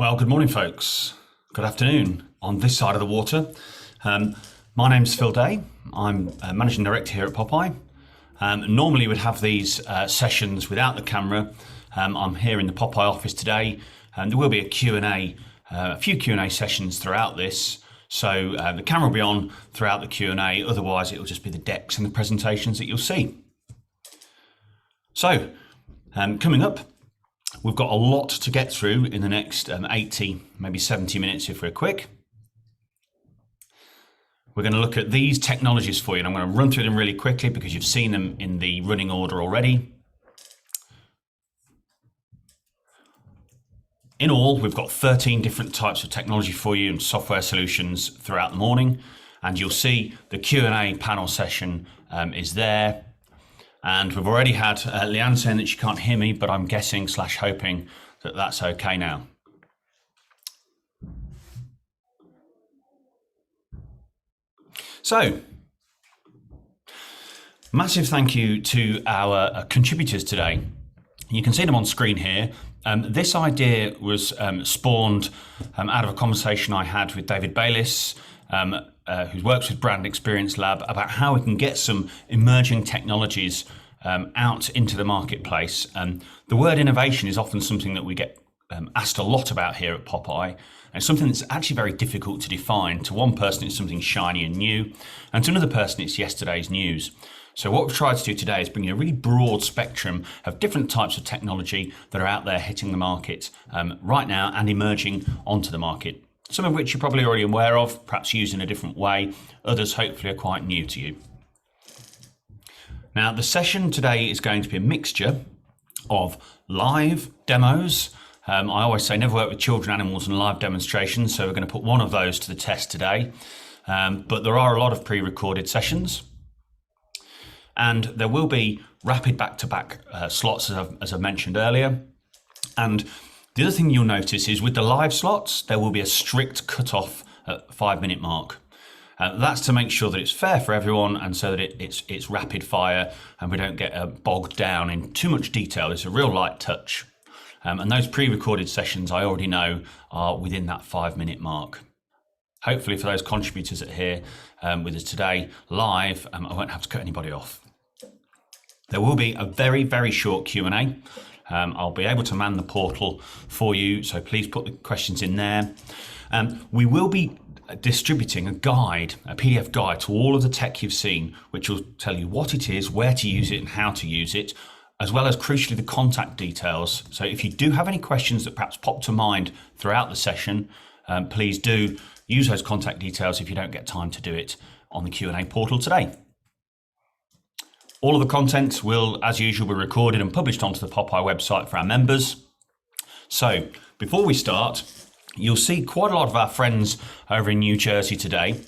Well, good morning, folks. Good afternoon on this side of the water. My name's Phil Day. I'm Managing Director here at Popeye. Normally we'd have these sessions without the camera. I'm here in the Popeye office today. There will be a Q&A, a few Q&A sessions throughout this. So the camera will be on throughout the Q&A. Otherwise, it will just be the decks and the presentations that you'll see. So coming up, we've got a lot to get through in the next 80, maybe 70 minutes if we're quick. We're going to look at these technologies for you, and I'm going to run through them really quickly because you've seen them in the running order already. In all, we've got 13 different types of technology for you and software solutions throughout the morning, and you'll see the Q&A panel session is there. And we've already had Leanne saying that she can't hear me, but I'm guessing / hoping that that's okay now. So, massive thank you to our contributors today. You can see them on screen here. This idea was spawned out of a conversation I had with David Bayliss, who works with Brand Experience Lab, about how we can get some emerging technologies out into the marketplace. The word innovation is often something that we get asked a lot about here at Popeye, and it's something that's actually very difficult to define. To one person, it's something shiny and new, and to another person, it's yesterday's news. So what we've tried to do today is bring you a really broad spectrum of different types of technology that are out there hitting the market right now and emerging onto the market. Some of which you're probably already aware of, perhaps used in a different way. Others hopefully are quite new to you. Now, the session today is going to be a mixture of live demos. I always say never work with children, animals and live demonstrations, so we're going to put one of those to the test today. But there are a lot of pre-recorded sessions. And there will be rapid back-to-back slots, as I've mentioned earlier. And the other thing you'll notice is with the live slots, there will be a strict cut-off at the 5-minute mark. That's to make sure that it's fair for everyone and so that it's rapid fire and we don't get bogged down in too much detail. It's a real light touch. And those pre-recorded sessions I already know are within that 5-minute mark. Hopefully for those contributors that are here with us today live, I won't have to cut anybody off. There will be a very, very short Q&A. I'll be able to man the portal for you, so please put the questions in there. We will be distributing a guide, a PDF guide to all of the tech you've seen, which will tell you what it is, where to use it and how to use it, as well as crucially the contact details. So if you do have any questions that perhaps pop to mind throughout the session, please do use those contact details if you don't get time to do it on the Q&A portal today. All of the content will, as usual, be recorded and published onto the Popeye website for our members. So before we start, you'll see quite a lot of our friends over in New Jersey today,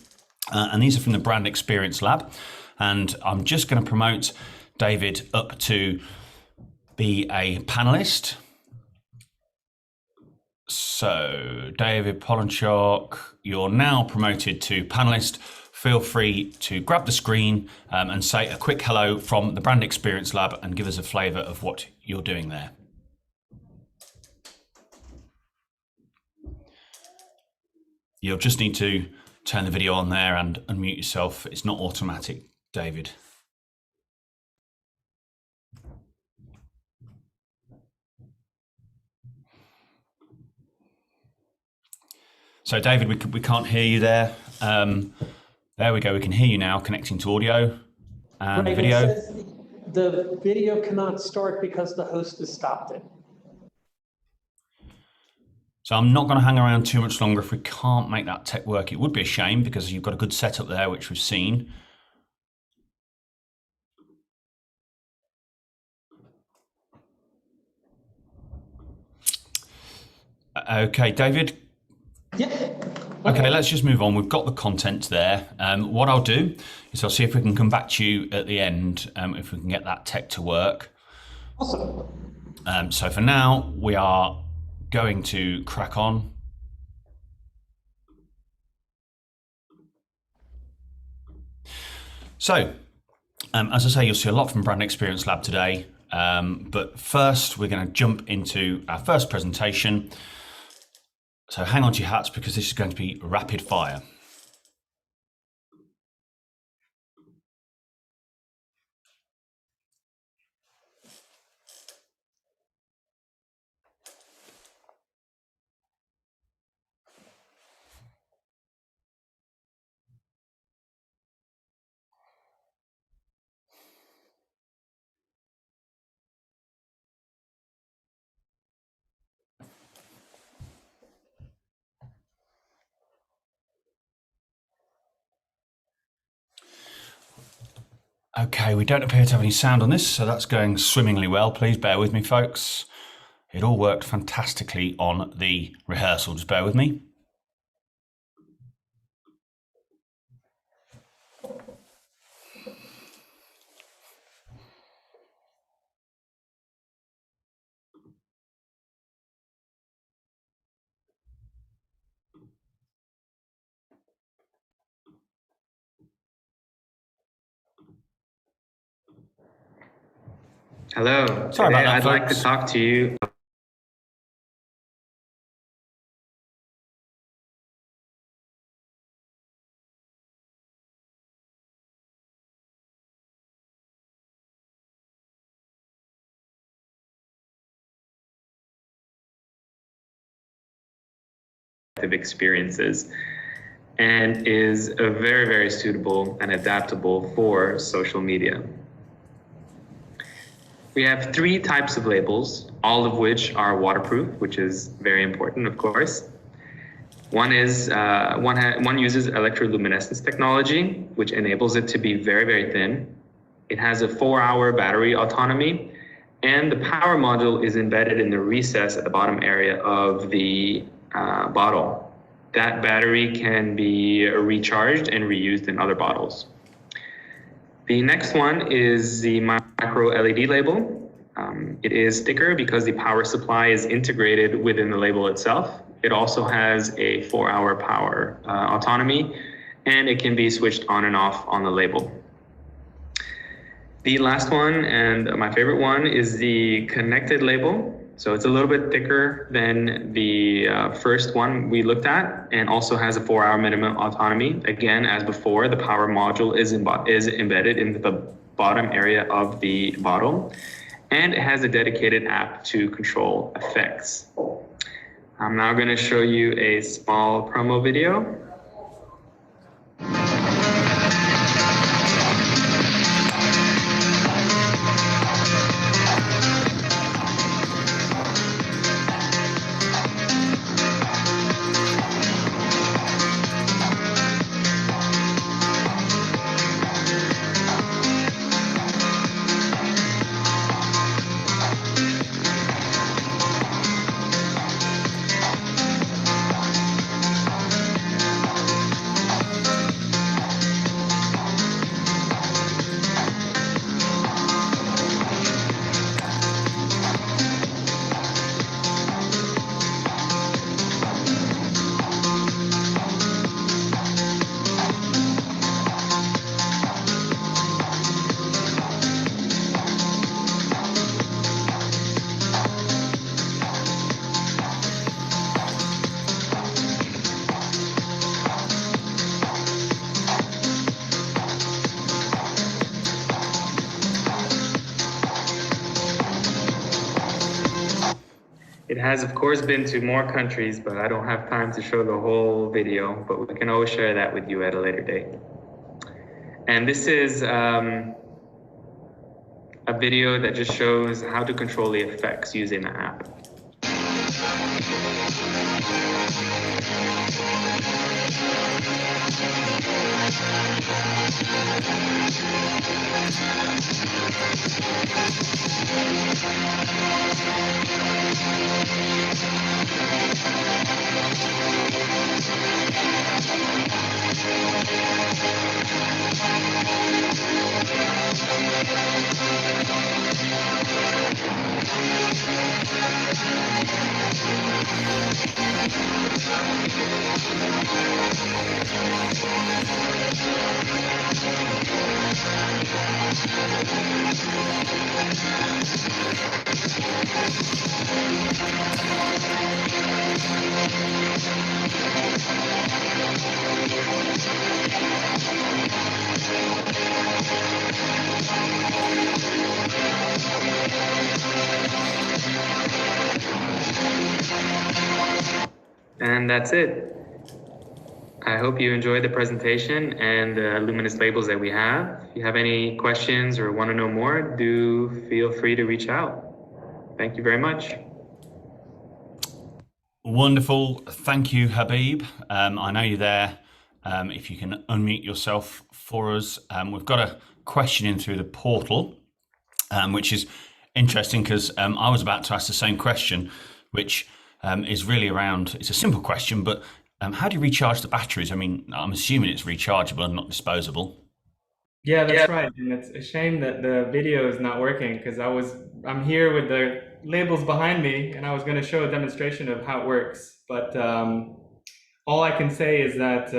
and these are from the Brand Experience Lab. And I'm just going to promote David up to be a panelist. So David Polanchuk, you're now promoted to panelist. Feel free to grab the screen and say a quick hello from the Brand Experience Lab and give us a flavour of what you're doing there. You'll just need to turn the video on there and unmute yourself. It's not automatic, David. So David, we can't hear you there. There we go, we can hear you now, connecting to audio and right, video. It says the video cannot start because the host has stopped it. So I'm not going to hang around too much longer if we can't make that tech work. It would be a shame because you've got a good setup there, which we've seen. Okay, David. Yeah. Okay, let's just move on. We've got the content there. What I'll do is I'll see if we can come back to you at the end, if we can get that tech to work. Awesome. So for now, we are going to crack on. So, as I say, you'll see a lot from Brand Experience Lab today. But first, we're going to jump into our first presentation. So hang on to your hats because this is going to be rapid fire. Okay, we don't appear to have any sound on this, so that's going swimmingly well. Please bear with me, folks. It all worked fantastically on the rehearsal. Just bear with me. Hello. Sorry about Today that, I'd like to folks. talk to you about experiences and is very, very suitable and adaptable for social media. We have three types of labels, all of which are waterproof, which is very important, of course. One uses electroluminescence technology, which enables it to be very, very thin. It has a 4-hour battery autonomy, and the power module is embedded in the recess at the bottom area of the bottle. That battery can be recharged and reused in other bottles. The next one is the micro LED label. It is thicker because the power supply is integrated within the label itself. It also has a 4-hour power autonomy, and it can be switched on and off on the label. The last one, and my favorite one, is the connected label. So it's a little bit thicker than the first one we looked at, and also has a 4-hour minimum autonomy. Again, as before, the power module is embedded in the bottom area of the bottle, and it has a dedicated app to control effects. I'm now going to show you a small promo video. It has, of course, been to more countries, but I don't have time to show the whole video, but we can always share that with you at a later date. And this is a video that just shows how to control the effects using the app. And that's it. I hope you enjoyed the presentation and the luminous labels that we have. If you have any questions or want to know more, do feel free to reach out. Thank you very much. Wonderful. Thank you, Habib. I know you're there. If you can unmute yourself for us. We've got a question in through the portal, which is interesting because I was about to ask the same question, which is really around, it's a simple question, but how do you recharge the batteries? I mean, I'm assuming it's rechargeable and not disposable. Yeah, that's right. And it's a shame that the video is not working because I'm here with the labels behind me and I was going to show a demonstration of how it works. But all I can say is that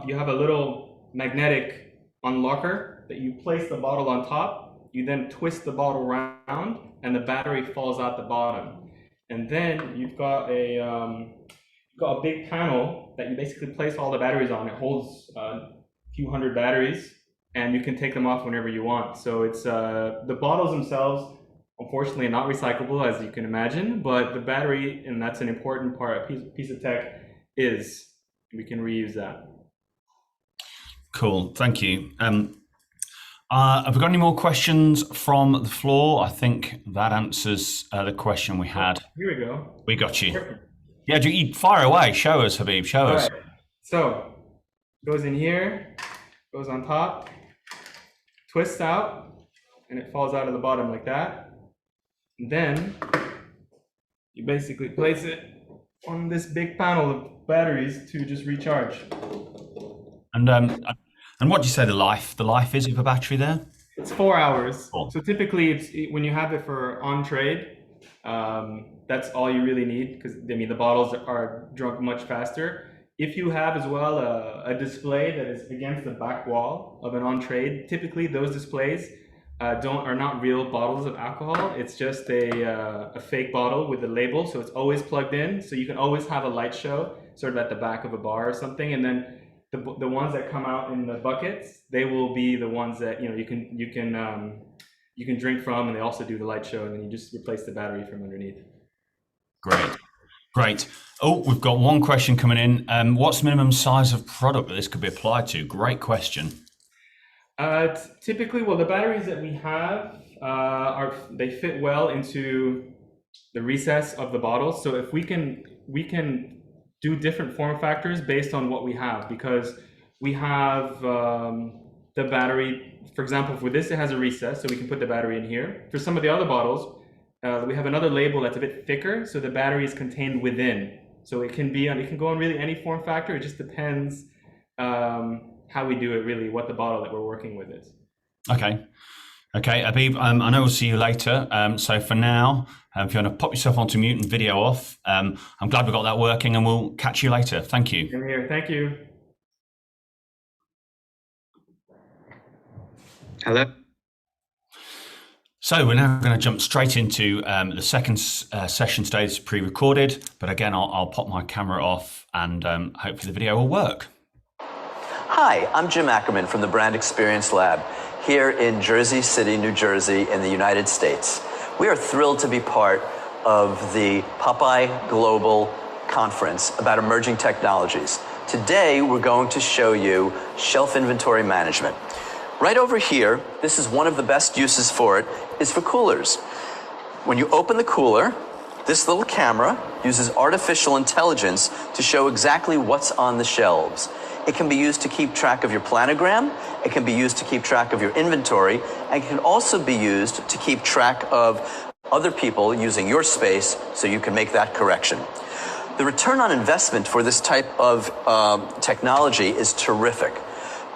you have a little magnetic unlocker that you place the bottle on top. You then twist the bottle around and the battery falls out the bottom. And then you've got a big panel that you basically place all the batteries on. It holds a few hundred batteries, and you can take them off whenever you want. So it's the bottles themselves, unfortunately, are not recyclable, as you can imagine, but the battery, and that's an important part, a piece of tech, is. We can reuse that. Cool, thank you. Have we got any more questions from the floor? I think that answers the question we had. Here we go. We got you. Perfect. Yeah, you fire away. Show us, Habib. Show us. Right. So goes in here, goes on top, twists out, and it falls out of the bottom like that. And then you basically place it on this big panel of batteries to just recharge. And what do you say the life is of a battery there? It's 4 hours. Cool. So typically, when you have it for on trade, that's all you really need because I mean the bottles are drunk much faster. If you have as well a display that is against the back wall of an on trade, typically those displays are not real bottles of alcohol. It's just a fake bottle with a label, so it's always plugged in. So you can always have a light show sort of at the back of a bar or something, and then the ones that come out in the buckets, they will be the ones that you can drink from, and they also do the light show, and then you just replace the battery from underneath. Great. Oh, we've got one question coming in. What's the minimum size of product that this could be applied to? Great question. Typically, well, the batteries that we have they fit well into the recess of the bottle. So if we can do different form factors based on what we have, because we have the battery, for example, for this, it has a recess, so we can put the battery in here. For some of the other bottles, we have another label that's a bit thicker, so the battery is contained within. So it can go on really any form factor. It just depends how we do it, really, what the bottle that we're working with is. Okay, Habib, I know we'll see you later. So for now, if you want to pop yourself onto mute and video off, I'm glad we got that working, and we'll catch you later. Thank you. I'm here. Thank you. Hello. So we're now going to jump straight into the second session today. This is pre-recorded, but again, I'll pop my camera off, and hopefully the video will work. Hi, I'm Jim Ackerman from the Brand Experience Lab here in Jersey City, New Jersey, in the United States. We are thrilled to be part of the Popeye Global Conference about emerging technologies. Today, we're going to show you shelf inventory management. Right over here, this is one of the best uses for it, is for coolers. When you open the cooler, this little camera uses artificial intelligence to show exactly what's on the shelves. It can be used to keep track of your planogram, it can be used to keep track of your inventory, and it can also be used to keep track of other people using your space so you can make that correction. The return on investment for this type of technology is terrific.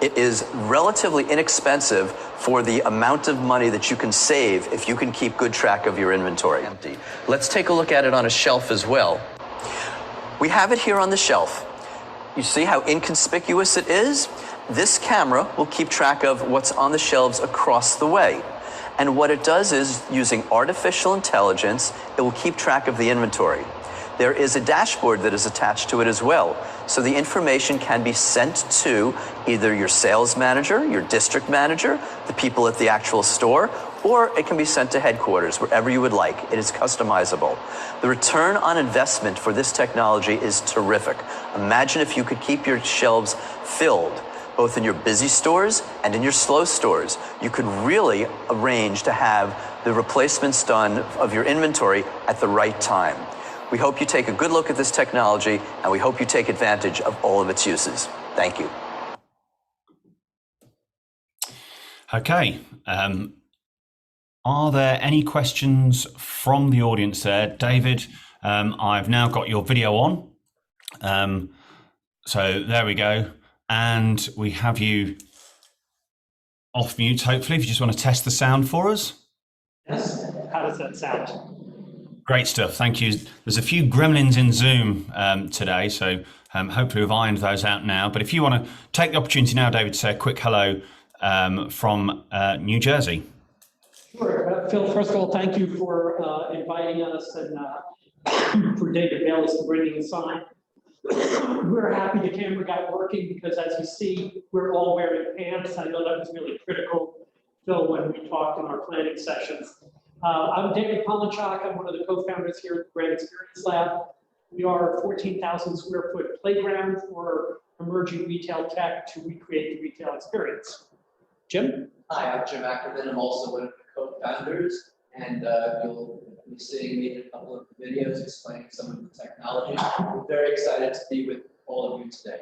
It is relatively inexpensive for the amount of money that you can save if you can keep good track of your inventory. Let's take a look at it on a shelf as well. We have it here on the shelf. You see how inconspicuous it is? This camera will keep track of what's on the shelves across the way. And what it does is, using artificial intelligence, it will keep track of the inventory. There is a dashboard that is attached to it as well. So the information can be sent to either your sales manager, your district manager, the people at the actual store, or it can be sent to headquarters, wherever you would like. It is customizable. The return on investment for this technology is terrific. Imagine if you could keep your shelves filled, both in your busy stores and in your slow stores. You could really arrange to have the replacements done of your inventory at the right time. We hope you take a good look at this technology, and we hope you take advantage of all of its uses. Thank you. Okay. Are there any questions from the audience there? David, I've now got your video on. So there we go. And we have you off mute, hopefully, if you just want to test the sound for us. Yes, how does that sound? Great stuff, thank you. There's a few gremlins in Zoom today, so hopefully we've ironed those out now. But if you want to take the opportunity now, David, to say a quick hello from New Jersey. Sure. Phil, first of all, thank you for inviting us and for David Bayless bringing us on. We're happy the camera got working because, as you see, we're all wearing pants. I know that was really critical, Phil, when we talked in our planning sessions. I'm David Polinchak. I'm one of the co-founders here at the Brand Experience Lab. We are a 14,000 square foot playground for emerging retail tech to recreate the retail experience. Jim? Hi, I'm Jim Ackerman. I'm also one of the co-founders, and you'll be seeing me in a couple of videos explaining some of the technology. We're very excited to be with all of you today.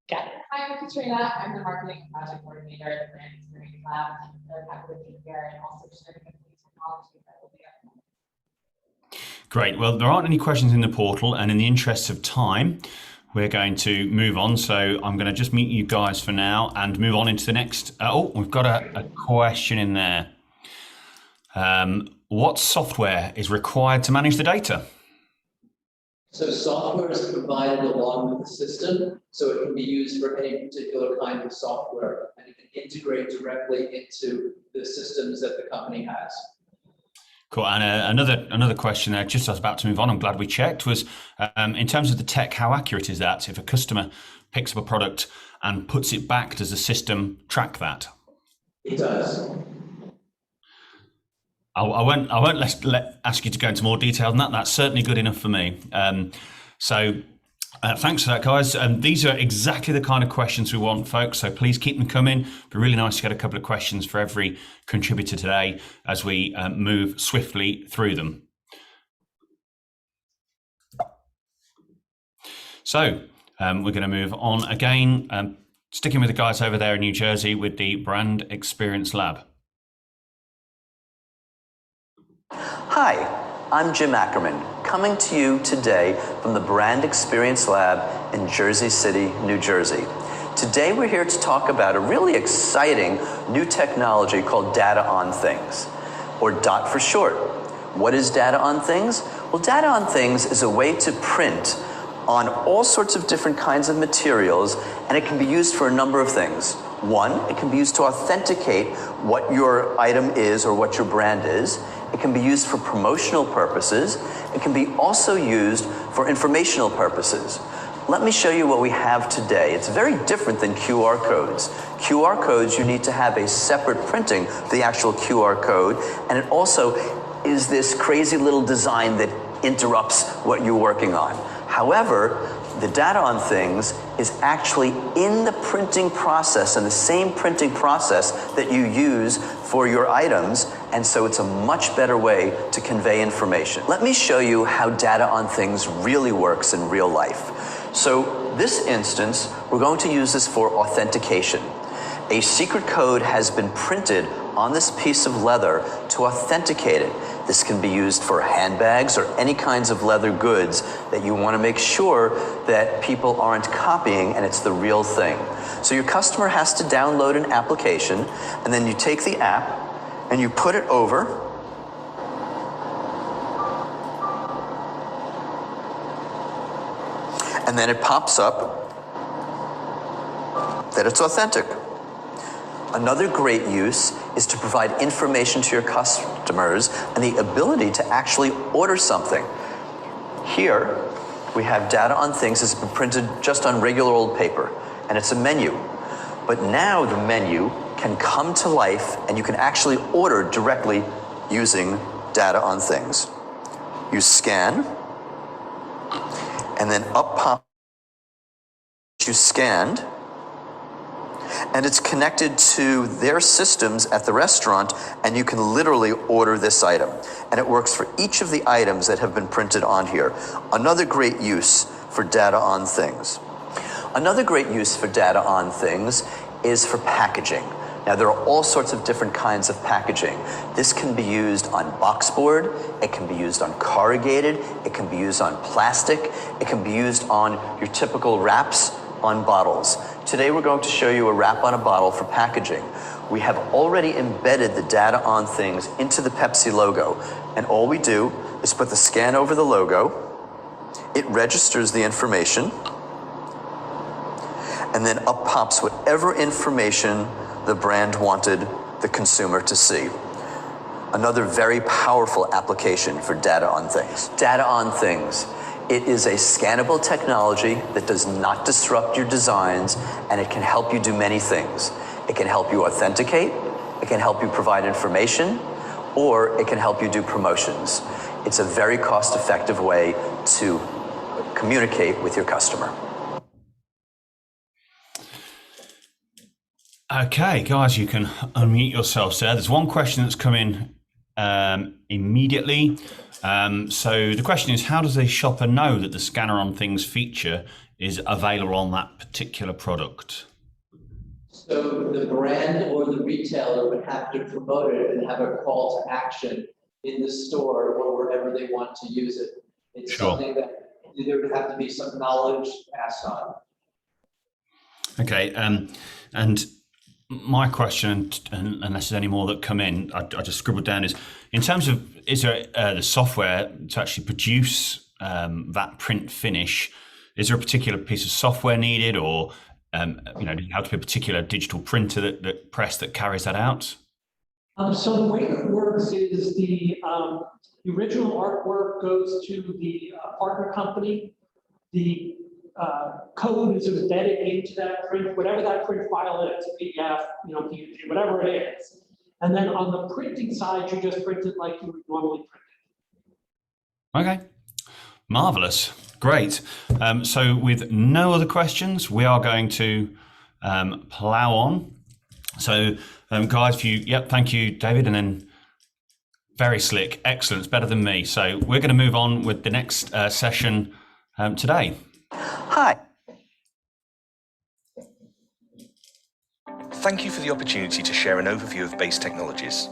Got it. Hi, I'm Katrina. I'm the marketing and project coordinator at the Brand Experience Lab. I'm very happy to be here and also sharing the technology that will be up. Great. Well, there aren't any questions in the portal, and in the interest of time, we're going to move on. So I'm going to just mute you guys for now and move on into the next. Oh, we've got a question in there. What software is required to manage the data? So software is provided along with the system, so it can be used for any particular kind of software, and it can integrate directly into the systems that the company has. Cool. And another question there, just as I was about to move on, I'm glad we checked, was in terms of the tech, how accurate is that? If a customer picks up a product and puts it back, does the system track that? It does. I won't ask you to go into more detail than that. That's certainly good enough for me. So thanks for that, guys. These are exactly the kind of questions we want, folks. So please keep them coming. It'd be really nice to get a couple of questions for every contributor today as we move swiftly through them. So we're going to move on again, sticking with the guys over there in New Jersey with the Brand Experience Lab. Hi, I'm Jim Ackerman, coming to you today from the Brand Experience Lab in Jersey City, New Jersey. Today we're here to talk about a really exciting new technology called Data on Things, or DOT for short. What is Data on Things? Well, Data on Things is a way to print on all sorts of different kinds of materials, and it can be used for a number of things. One, it can be used to authenticate what your item is or what your brand is. It can be used for promotional purposes. It can be also used for informational purposes. Let me show you what we have today. It's very different than QR codes. QR codes, you need to have a separate printing of the actual QR code, and it also is this crazy little design that interrupts what you're working on. However, the Data on Things is actually in the printing process, and the same printing process that you use for your items, and so it's a much better way to convey information. Let me show you how Data on Things really works in real life. So this instance, we're going to use this for authentication. A secret code has been printed on this piece of leather to authenticate it. This can be used for handbags or any kinds of leather goods that you want to make sure that people aren't copying and it's the real thing. So your customer has to download an application, and then you take the app and you put it over, and then it pops up that it's authentic. Another great use is to provide information to your customers and the ability to actually order something. Here, we have Data on Things that's been printed just on regular old paper, and it's a menu. But now the menu can come to life and you can actually order directly using Data on Things. You scan, and then up pop you scanned, and it's connected to their systems at the restaurant, and you can literally order this item. And it works for each of the items that have been printed on here. Another great use for Data on Things. Another great use for Data on Things is for packaging. Now, there are all sorts of different kinds of packaging. This can be used on boxboard, it can be used on corrugated, it can be used on plastic, it can be used on your typical wraps on bottles. Today, we're going to show you a wrap on a bottle for packaging. We have already embedded the Data on Things into the Pepsi logo, and all we do is put the scan over the logo, it registers the information, and then up pops whatever information the brand wanted the consumer to see. Another very powerful application for Data on Things. Data on Things. It is a scannable technology that does not disrupt your designs, and it can help you do many things. It can help you authenticate, it can help you provide information, or it can help you do promotions. It's a very cost-effective way to communicate with your customer. Okay, guys, you can unmute yourselves there. There's one question that's come in immediately. So the question is, how does a shopper know that the Scanner on Things feature is available on that particular product? So the brand or the retailer would have to promote it and have a call to action in the store or wherever they want to use it. It's Sure. something that there would have to be some knowledge passed on. Okay, and my question, unless there's any more that come in, I just scribbled down, is in terms of, is there the software to actually produce that print finish? Is there a particular piece of software needed, or do you have to be a particular digital printer that carries that out? So the way it works is the original artwork goes to the partner company. The code is embedded into that print, whatever that print file is, PDF, PNG, whatever it is. And then on the printing side, you just print it like you would normally print it. Okay, marvelous, great. So with no other questions, we are going to plow on. So guys, thank you, David, and then very slick, excellent, it's better than me. So we're going to move on with the next session today. Hi. Thank you for the opportunity to share an overview of Base Technologies.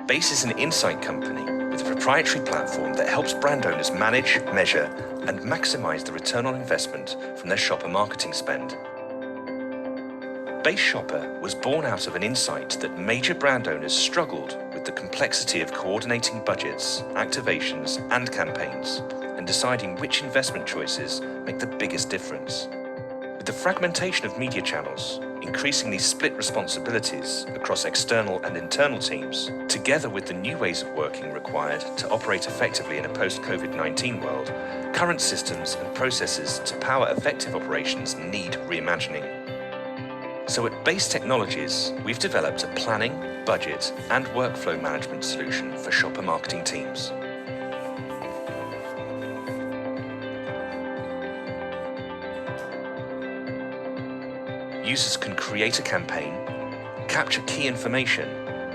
Base is an insight company with a proprietary platform that helps brand owners manage, measure, and maximize the return on investment from their shopper marketing spend. Base Shopper was born out of an insight that major brand owners struggled with the complexity of coordinating budgets, activations, and campaigns, and deciding which investment choices make the biggest difference. With the fragmentation of media channels, increasingly split responsibilities across external and internal teams, together with the new ways of working required to operate effectively in a post-COVID-19 world, current systems and processes to power effective operations need reimagining. So at Base Technologies, we've developed a planning, budget, and workflow management solution for shopper marketing teams. Users can create a campaign, capture key information,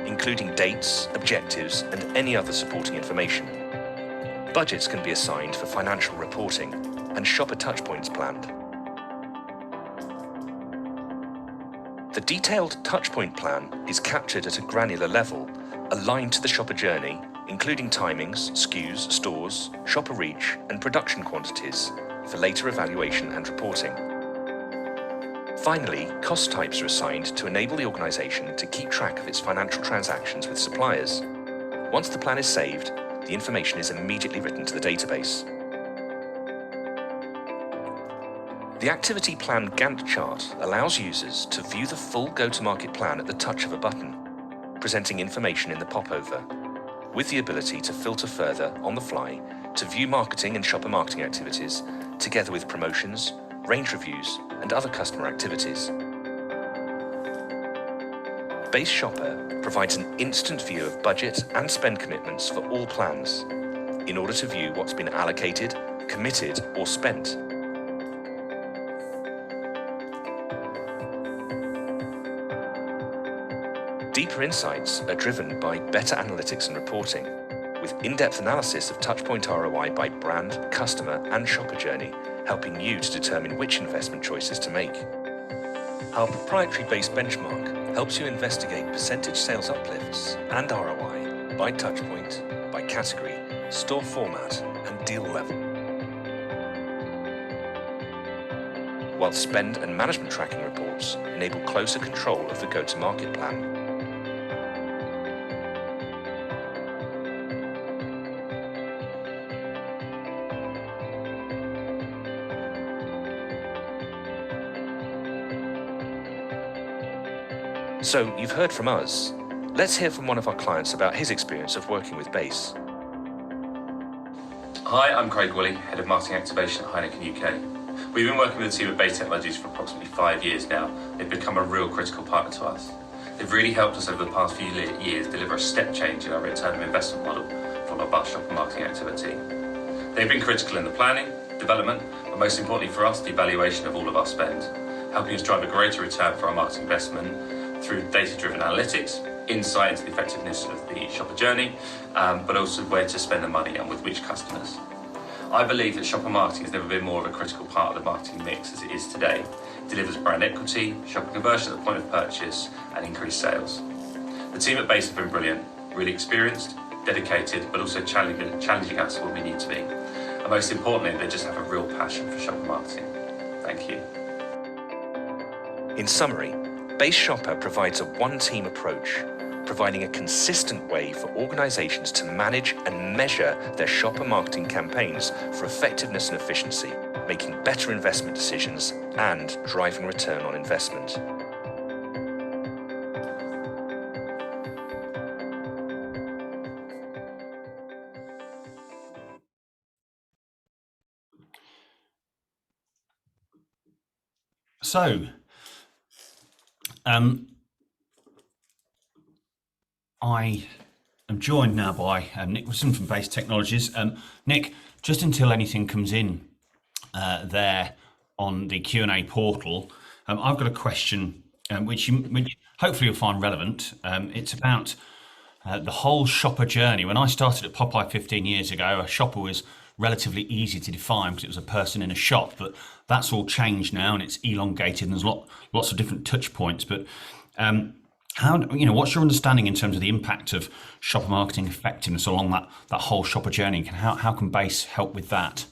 including dates, objectives, and any other supporting information. Budgets can be assigned for financial reporting, and shopper touchpoints planned. The detailed touchpoint plan is captured at a granular level, aligned to the shopper journey, including timings, SKUs, stores, shopper reach, and production quantities for later evaluation and reporting. Finally, cost types are assigned to enable the organization to keep track of its financial transactions with suppliers. Once the plan is saved, the information is immediately written to the database. The activity plan Gantt chart allows users to view the full go-to-market plan at the touch of a button, presenting information in the popover, with the ability to filter further on the fly to view marketing and shopper marketing activities, together with promotions, range reviews, and other customer activities. Base Shopper provides an instant view of budget and spend commitments for all plans in order to view what's been allocated, committed, or spent. Deeper insights are driven by better analytics and reporting, with in-depth analysis of touchpoint ROI by brand, customer, and shopper journey, helping you to determine which investment choices to make. Our proprietary Base benchmark helps you investigate percentage sales uplifts and ROI by touchpoint, by category, store format, and deal level. While spend and management tracking reports enable closer control of the go-to-market plan. So you've heard from us. Let's hear from one of our clients about his experience of working with Base. Hi, I'm Craig Woolley, Head of Marketing Activation at Heineken UK. We've been working with the team at Base Technologies for approximately 5 years now. They've become a real critical partner to us. They've really helped us over the past few years deliver a step change in our return on investment model from our bus shopper marketing activity. They've been critical in the planning, development, but most importantly for us, the evaluation of all of our spend, helping us drive a greater return for our marketing investment through data-driven analytics, insight into the effectiveness of the shopper journey, but also where to spend the money and with which customers. I believe that shopper marketing has never been more of a critical part of the marketing mix as it is today. It delivers brand equity, shopper conversion at the point of purchase, and increased sales. The team at Base have been brilliant, really experienced, dedicated, but also challenging us when we need to be. And most importantly, they just have a real passion for shopper marketing. Thank you. In summary, Base Shopper provides a one-team approach, providing a consistent way for organizations to manage and measure their shopper marketing campaigns for effectiveness and efficiency, making better investment decisions and driving return on investment. So, I am joined now by Nick Wilson from Base Technologies. Nick, just until anything comes in there on the Q&A portal, I've got a question which hopefully you'll find relevant. It's about the whole shopper journey. When I started at Popeye 15 years ago, a shopper was relatively easy to define because it was a person in a shop, but that's all changed now and it's elongated and there's lots of different touch points. But what's your understanding in terms of the impact of shopper marketing effectiveness along that whole shopper journey? How can Base help with that?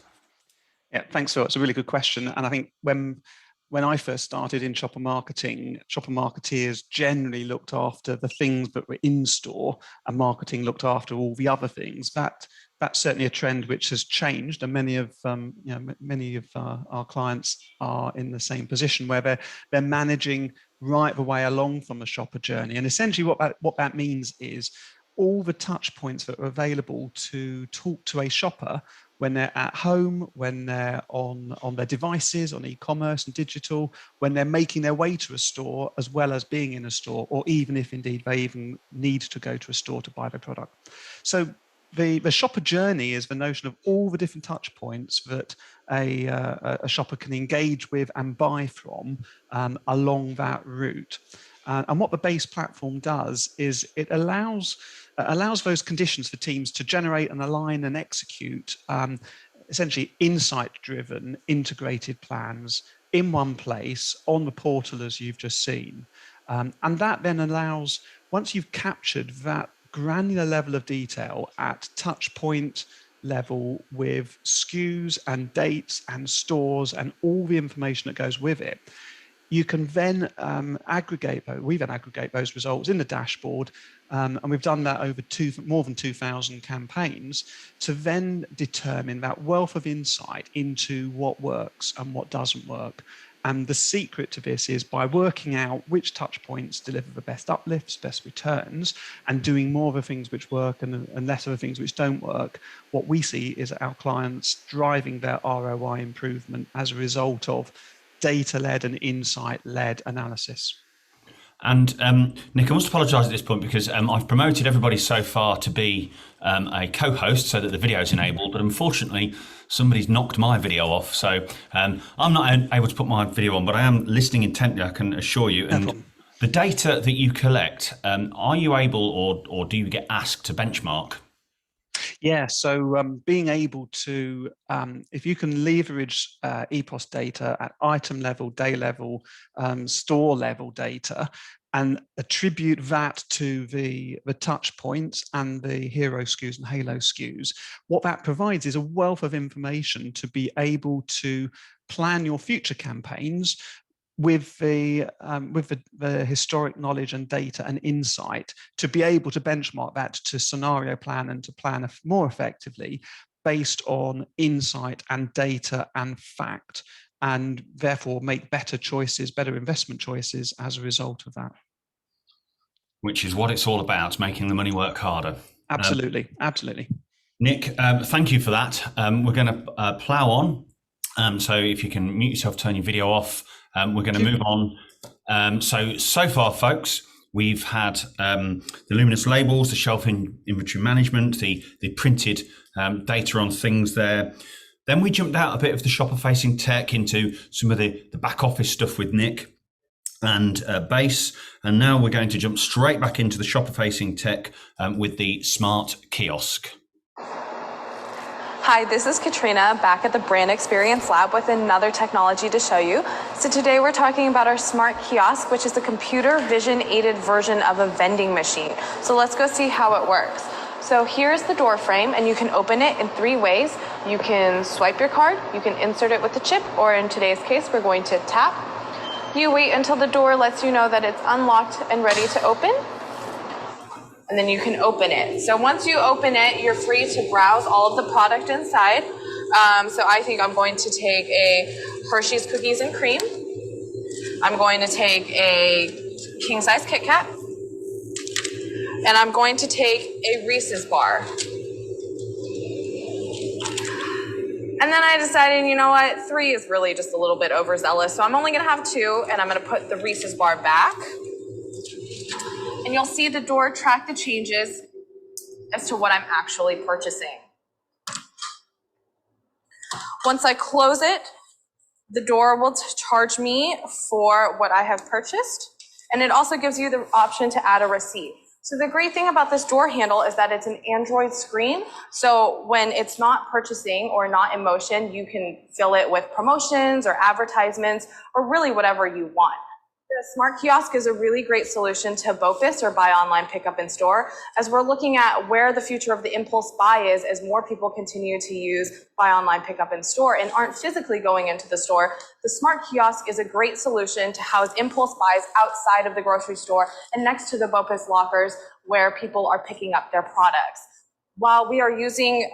Yeah, thanks, Phil. It's a really good question. And I think when I first started in shopper marketing, shopper marketeers generally looked after the things that were in store and marketing looked after all the other things. That's certainly a trend which has changed, and many of our clients are in the same position where they're managing right the way along from the shopper journey. And essentially what that means is all the touch points that are available to talk to a shopper when they're at home, when they're on their devices, on e-commerce and digital, when they're making their way to a store, as well as being in a store, or even if indeed they even need to go to a store to buy their product. So the shopper journey is the notion of all the different touch points that a shopper can engage with and buy from along that route. And what the Base platform does is it allows those conditions for teams to generate and align and execute essentially insight-driven integrated plans in one place on the portal as you've just seen. And that then allows, once you've captured that granular level of detail at touch point level with SKUs and dates and stores and all the information that goes with it, you can then aggregate those results in the dashboard, and we've done that over more than 2,000 campaigns to then determine that wealth of insight into what works and what doesn't work. And the secret to this is by working out which touch points deliver the best uplifts, best returns, and doing more of the things which work and less of the things which don't work. What we see is our clients driving their ROI improvement as a result of data-led and insight-led analysis. And Nick, I must apologise at this point because I've promoted everybody so far to be a co-host so that the video is enabled, but unfortunately somebody's knocked my video off. So I'm not able to put my video on, but I am listening intently, I can assure you. And the data that you collect, are you able or do you get asked to benchmark? Yeah, so being able to, if you can leverage EPOS data at item level, day level, store level data, and attribute that to the touch points and the hero SKUs and halo SKUs, what that provides is a wealth of information to be able to plan your future campaigns with the historic knowledge and data and insight to be able to benchmark that to scenario plan and to plan more effectively based on insight and data and fact, and therefore make better choices, better investment choices as a result of that. Which is what it's all about, making the money work harder. Absolutely, absolutely. Nick, thank you for that. We're going to plow on. So if you can mute yourself, turn your video off. We're going to move on. So far, folks, we've had the luminous labels, the shelf inventory management, the printed data on things there. Then we jumped out a bit of the shopper-facing tech into some of the back office stuff with Nick and Base. And now we're going to jump straight back into the shopper-facing tech with the smart kiosk. Hi, this is Katrina back at the Brand Experience Lab with another technology to show you. So today we're talking about our smart kiosk, which is a computer vision aided version of a vending machine. So let's go see how it works. So here's the door frame, and you can open it in 3 ways. You can swipe your card, you can insert it with the chip, or in today's case, we're going to tap. You wait until the door lets you know that it's unlocked and ready to open. And then you can open it. So once you open it, you're free to browse all of the product inside. So I think I'm going to take a Hershey's Cookies and Cream. I'm going to take a king size Kit Kat. And I'm going to take a Reese's bar. And then I decided, you know what, 3 is really just a little bit overzealous. So I'm only gonna have 2, and I'm gonna put the Reese's bar back. And you'll see the door track the changes as to what I'm actually purchasing. Once I close it, the door will charge me for what I have purchased. And it also gives you the option to add a receipt. So the great thing about this door handle is that it's an Android screen. So when it's not purchasing or not in motion, you can fill it with promotions or advertisements or really whatever you want. The smart kiosk is a really great solution to BOPIS, or buy online, pick up in store, as we're looking at where the future of the impulse buy is as more people continue to use buy online, pick up in store and aren't physically going into the store. The smart kiosk is a great solution to house impulse buys outside of the grocery store and next to the BOPIS lockers where people are picking up their products. While we are using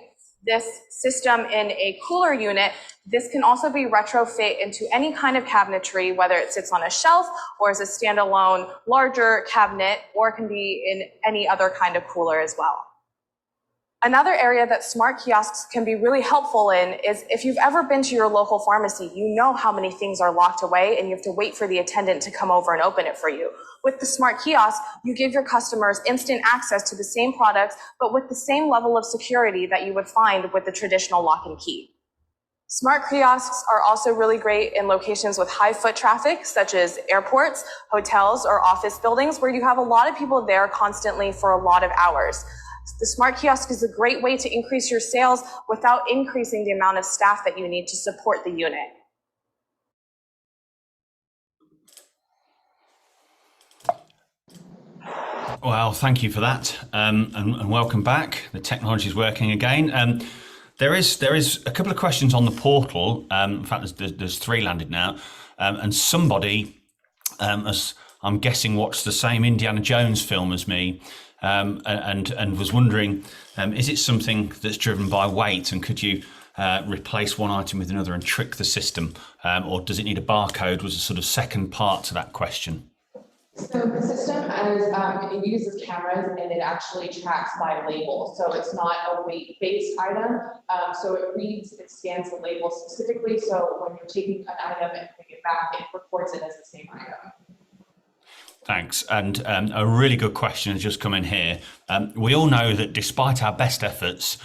this system in a cooler unit, this can also be retrofit into any kind of cabinetry, whether it sits on a shelf or as a standalone larger cabinet, or it can be in any other kind of cooler as well. Another area that smart kiosks can be really helpful in is if you've ever been to your local pharmacy, you know how many things are locked away and you have to wait for the attendant to come over and open it for you. With the smart kiosk, you give your customers instant access to the same products, but with the same level of security that you would find with the traditional lock and key. Smart kiosks are also really great in locations with high foot traffic, such as airports, hotels, or office buildings, where you have a lot of people there constantly for a lot of hours. The smart kiosk is a great way to increase your sales without increasing the amount of staff that you need to support the unit. Well, thank you for that, and welcome back. The technology is working again. There is a couple of questions on the portal. In fact, there's 3 landed now, and somebody, as I'm guessing, watched the same Indiana Jones film as me, and was wondering, is it something that's driven by weight, and could you replace one item with another and trick the system, or does it need a barcode? Was a sort of second part to that question. So the system it uses cameras and it actually tracks by label. So it's not a weight-based item. So it scans the label specifically. So when you're taking an item and putting it back, it records it as the same item. Thanks. And a really good question has just come in here. We all know that despite our best efforts,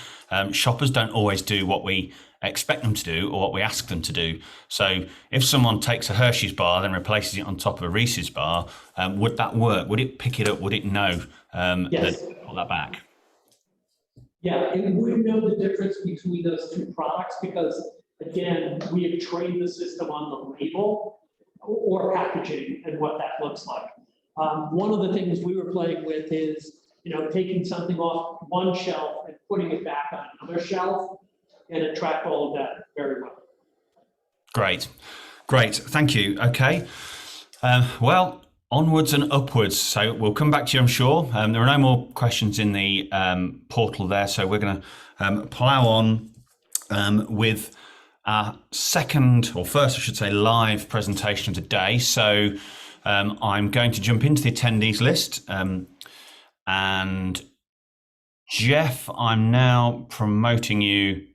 shoppers don't always do what we expect them to do or what we ask them to do. So if someone takes a Hershey's bar and replaces it on top of a Reese's bar, would that work? Would it pick it up? Would it know Yes. that put that back? Yeah, it would know the difference between those two products because, again, we have trained the system on the label or packaging and what that looks like. One of the things we were playing with is, taking something off one shelf and putting it back on another shelf, and it tracked all of that very well. Great. Thank you. Okay. Well, onwards and upwards. So we'll come back to you, I'm sure. There are no more questions in the portal there, so we're going to plow on with our first, I should say, live presentation of the day. So I'm going to jump into the attendees list. And Jeff, I'm now promoting you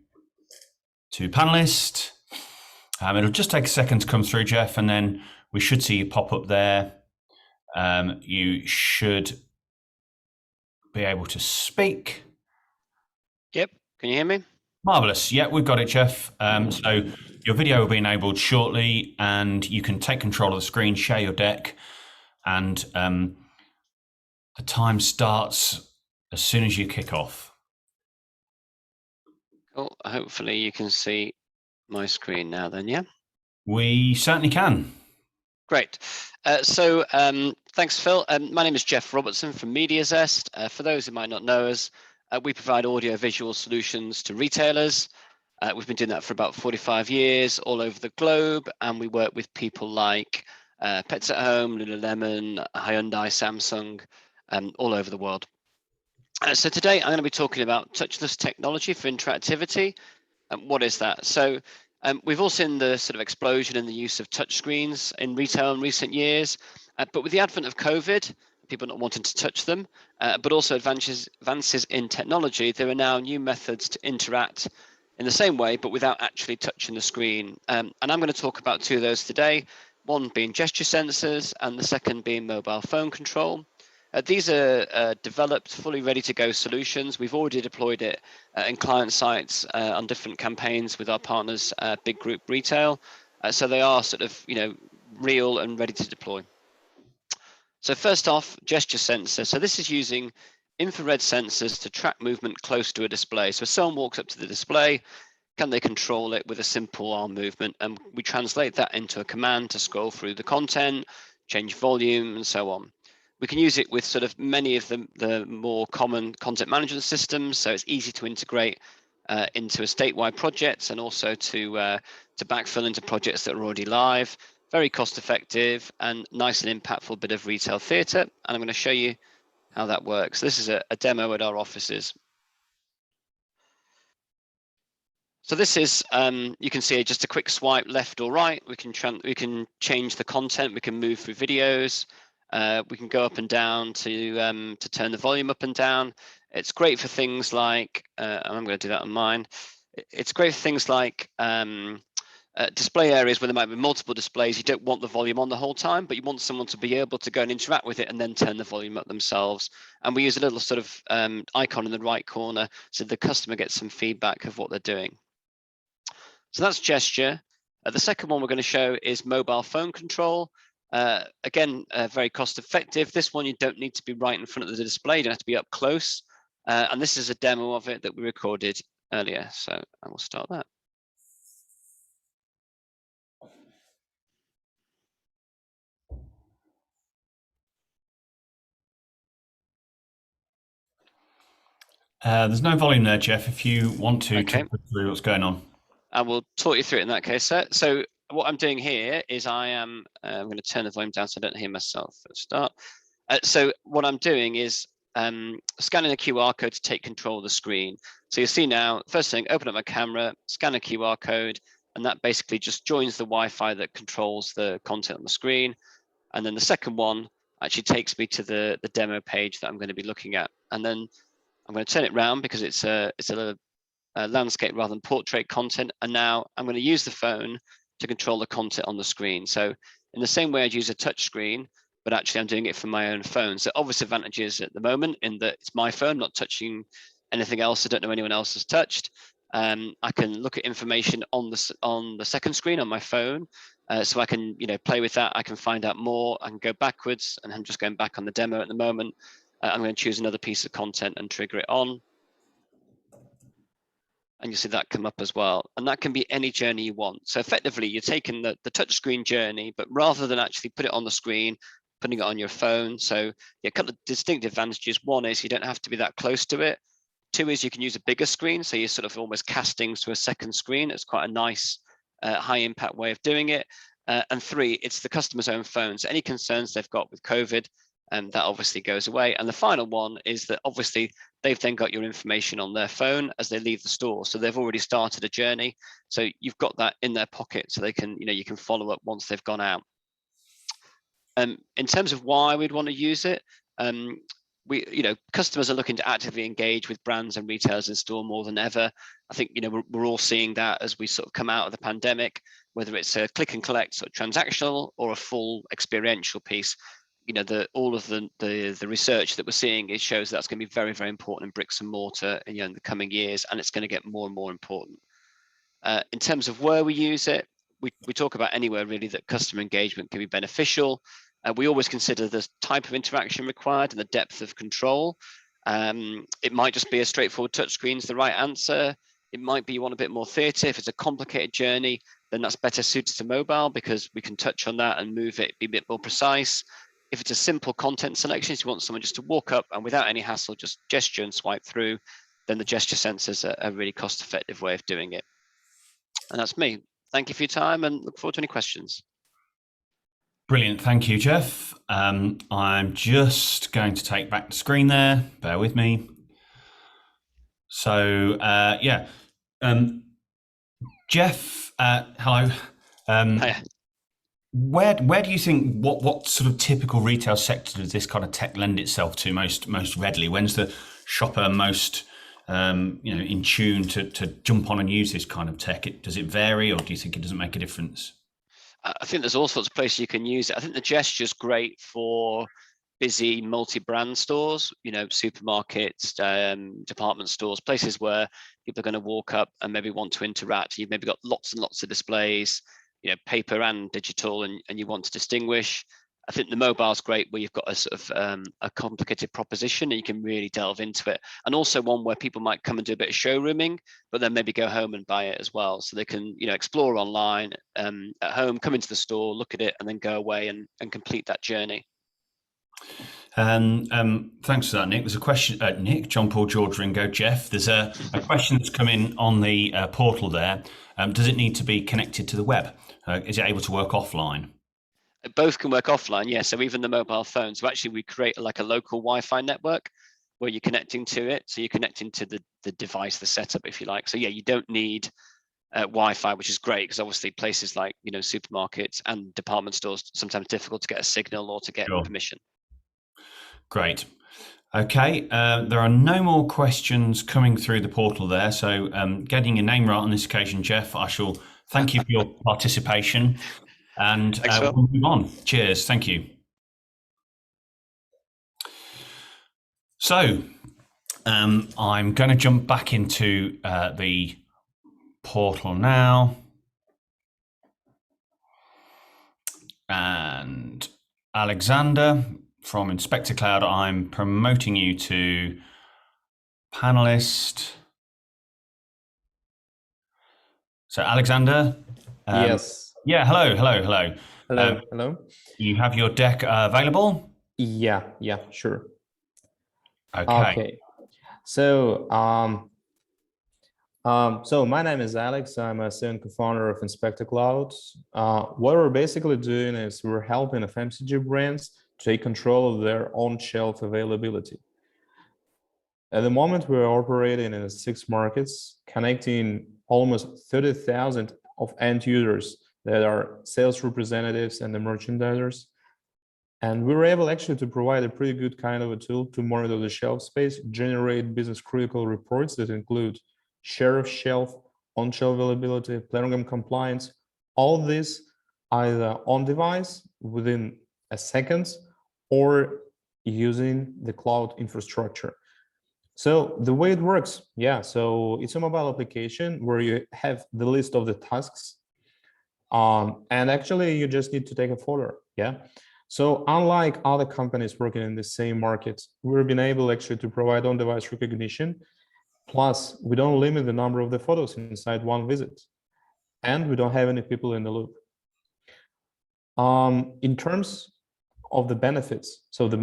to panelist. It'll just take a second to come through, Jeff, and then we should see you pop up there. You should be able to speak. Yep. Can you hear me? Marvelous. Yeah, we've got it, Jeff. So your video will be enabled shortly, and you can take control of the screen, share your deck, and the time starts as soon as you kick off. Cool. Hopefully you can see my screen now then, yeah? We certainly can. Great. So thanks, Phil. My name is Jeff Robertson from MediaZest. For those who might not know us, we provide audio-visual solutions to retailers. We've been doing that for about 45 years all over the globe, and we work with people like Pets at Home, Lululemon, Hyundai, Samsung, all over the world. So today I'm going to be talking about touchless technology for interactivity. What is that? So we've all seen the sort of explosion in the use of touchscreens in retail in recent years, but with the advent of COVID, people not wanting to touch them, but also advances in technology, there are now new methods to interact in the same way, but without actually touching the screen. And I'm going to talk about two of those today, one being gesture sensors and the second being mobile phone control. These are developed, fully ready to go solutions. We've already deployed it in client sites on different campaigns with our partners, Big Group Retail. So they are sort of, real and ready to deploy. So first off, gesture sensor. So this is using infrared sensors to track movement close to a display. So if someone walks up to the display, can they control it with a simple arm movement? And we translate that into a command to scroll through the content, change volume, and so on. We can use it with sort of many of the more common content management systems, so it's easy to integrate into a statewide projects and also to backfill into projects that are already live. Very cost effective and nice and impactful bit of retail theatre. And I'm going to show you how that works. This is a demo at our offices. So this is, you can see just a quick swipe left or right. We can change the content. We can move through videos. We can go up and down to turn the volume up and down. It's great for things like, I'm going to do that on mine. It's great for things like display areas where there might be multiple displays. You don't want the volume on the whole time, but you want someone to be able to go and interact with it and then turn the volume up themselves. And we use a little sort of icon in the right corner so the customer gets some feedback of what they're doing. So that's gesture. The second one we're going to show is mobile phone control. Again, very cost effective. This one you don't need to be right in front of the display. You don't have to be up close. And this is a demo of it that we recorded earlier. So I will start that. There's no volume there, Jeff, if you want to Okay. talk through what's going on. I will talk you through it in that case, sir. So what I'm doing here is I'm going to turn the volume down so I don't hear myself at the start. So what I'm doing is scanning a QR code to take control of the screen. So you see now, first thing, open up my camera, scan a QR code, and that basically just joins the Wi-Fi that controls the content on the screen. And then the second one actually takes me to the demo page that I'm going to be looking at. And then I'm going to turn it around because it's a landscape rather than portrait content. And now I'm going to use the phone to control the content on the screen. So in the same way I'd use a touch screen, but actually I'm doing it from my own phone. So obvious advantages at the moment in that it's my phone, not touching anything else I don't know anyone else has touched. I can look at information on the second screen on my phone, so I can play with that. I can find out more. I can go backwards, and I'm just going back on the demo at the moment. I'm going to choose another piece of content and trigger it on. And you'll see that come up as well. And that can be any journey you want. So effectively, you're taking the touchscreen journey, but rather than actually put it on the screen, putting it on your phone. So yeah, a couple of distinct advantages. One is you don't have to be that close to it. Two is you can use a bigger screen. So you're sort of almost casting to a second screen. It's quite a nice, high impact way of doing it. And three, it's the customer's own phone. So any concerns they've got with COVID, that obviously goes away. And the final one is that obviously they've then got your information on their phone as they leave the store. So they've already started a journey. So you've got that in their pocket so they can, you can follow up once they've gone out. In terms of why we'd want to use it, customers are looking to actively engage with brands and retailers in store more than ever. I think, we're all seeing that as we sort of come out of the pandemic, whether it's a click and collect sort of transactional or a full experiential piece. All of the research that we're seeing, it shows that's going to be very, very important in bricks and mortar in the coming years, and it's going to get more and more important. In terms of where we use it, we talk about anywhere really that customer engagement can be beneficial. We always consider the type of interaction required and the depth of control. It might just be a straightforward touchscreen is the right answer. It might be you want a bit more theatre. If it's a complicated journey, then that's better suited to mobile because we can touch on that and move it, be a bit more precise. If it's a simple content selection, if you want someone just to walk up and without any hassle, just gesture and swipe through, then the gesture sensors are a really cost-effective way of doing it. And that's me. Thank you for your time and look forward to any questions. Brilliant. Thank you, Jeff. I'm just going to take back the screen there. Bear with me. So, yeah. Jeff, hello. Hiya. Where do you think what sort of typical retail sector does this kind of tech lend itself to most readily? When's the shopper most in tune to jump on and use this kind of tech? Does it vary, or do you think it doesn't make a difference? I think there's all sorts of places you can use it. I think the gesture's great for busy multi-brand stores, supermarkets, department stores, places where people are going to walk up and maybe want to interact. You've maybe got lots and lots of displays, paper and digital, and you want to distinguish. I think the mobile's great where you've got a sort of a complicated proposition and you can really delve into it. And also one where people might come and do a bit of showrooming, but then maybe go home and buy it as well. So they can, explore online at home, come into the store, look at it, and then go away and complete that journey. Thanks for that, Nick. There's a question, Nick, John Paul, George Ringo, Jeff. There's a question that's come in on the portal there. Does it need to be connected to the web? Is it able to work offline? Both can work offline, yeah. So even the mobile phone. So actually we create like a local Wi-Fi network where you're connecting to it. So you're connecting to the device, the setup, if you like. So yeah, you don't need Wi-Fi, which is great because obviously places like, supermarkets and department stores, sometimes difficult to get a signal or to get permission. Great. Okay, there are no more questions coming through the portal there. So getting your name right on this occasion, Jeff, I shall thank you for your participation. And we'll move on. Cheers. Thank you. So I'm going to jump back into the portal now. And Alexander from Inspector Cloud, I'm promoting you to panelist. So Alexander. Yes. Yeah, hello. Hello. You have your deck available? Yeah, sure. Okay. So, so my name is Alex. I'm a CEO and co-founder of Inspector Cloud. What we're basically doing is we're helping FMCG brands take control of their own shelf availability. At the moment, we're operating in 6 markets, connecting almost 30,000 of end users that are sales representatives and the merchandisers. And we were able actually to provide a pretty good kind of a tool to monitor the shelf space, generate business critical reports that include share of shelf, on-shelf availability, planogram compliance, all of this either on device within a second or using the cloud infrastructure. So the way it works, yeah, so it's a mobile application where you have the list of the tasks, and actually you just need to take a photo, yeah. So unlike other companies working in the same market, we've been able actually to provide on-device recognition. Plus, we don't limit the number of the photos inside one visit, and we don't have any people in the loop. In terms of the benefits, so the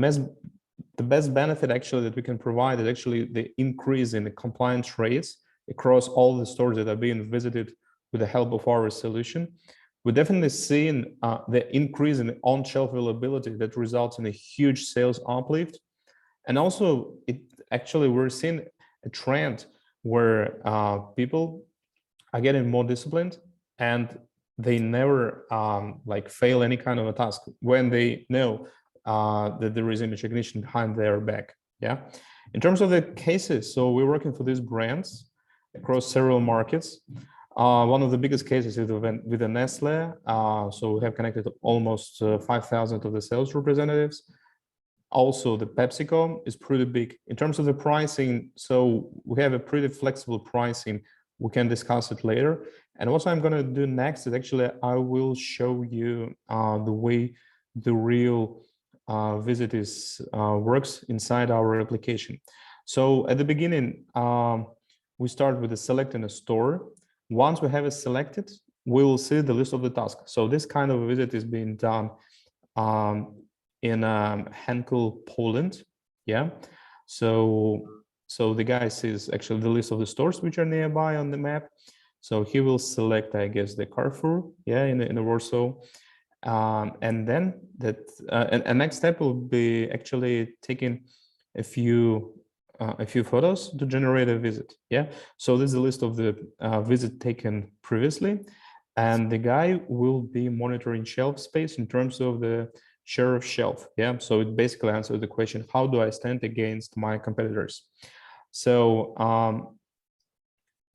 best benefit actually that we can provide is actually the increase in the compliance rates across all the stores that are being visited with the help of our solution. We're definitely seeing the increase in on-shelf availability that results in a huge sales uplift. And also, we're seeing a trend where people are getting more disciplined and they never fail any kind of a task when they know that there is image recognition behind their back. Yeah. In terms of the cases, so we're working for these brands across several markets. One of the biggest cases is with the Nestle. So we have connected almost 5,000 of the sales representatives. Also, the PepsiCo is pretty big. In terms of the pricing, so we have a pretty flexible pricing. We can discuss it later. And what I'm going to do next is actually I will show you the way the real visit works inside our application. So at the beginning, we start with selecting a store. Once we have it selected, we will see the list of the tasks. So this kind of a visit is being done in Henkel, Poland. Yeah. So the guy sees actually the list of the stores which are nearby on the map. So he will select, I guess, the Carrefour, yeah, in Warsaw. And then and next step will be actually taking a few photos to generate a visit. Yeah. So this is a list of the visit taken previously, and the guy will be monitoring shelf space in terms of the share of shelf. Yeah. So it basically answers the question, how do I stand against my competitors? So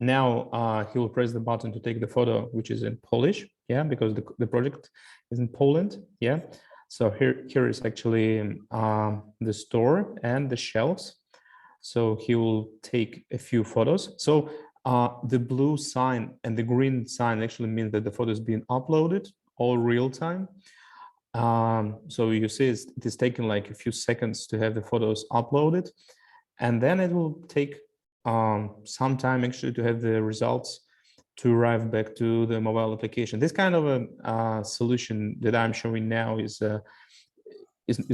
now he will press the button to take the photo, which is in Polish. Yeah, because the project is in Poland. Yeah. So here is actually the store and the shelves. So he will take a few photos. So the blue sign and the green sign actually means that the photo is being uploaded all real time. So you see it is taking like a few seconds to have the photos uploaded. And then it will take some time actually to have the results to arrive back to the mobile application. This kind of a solution that I'm showing now is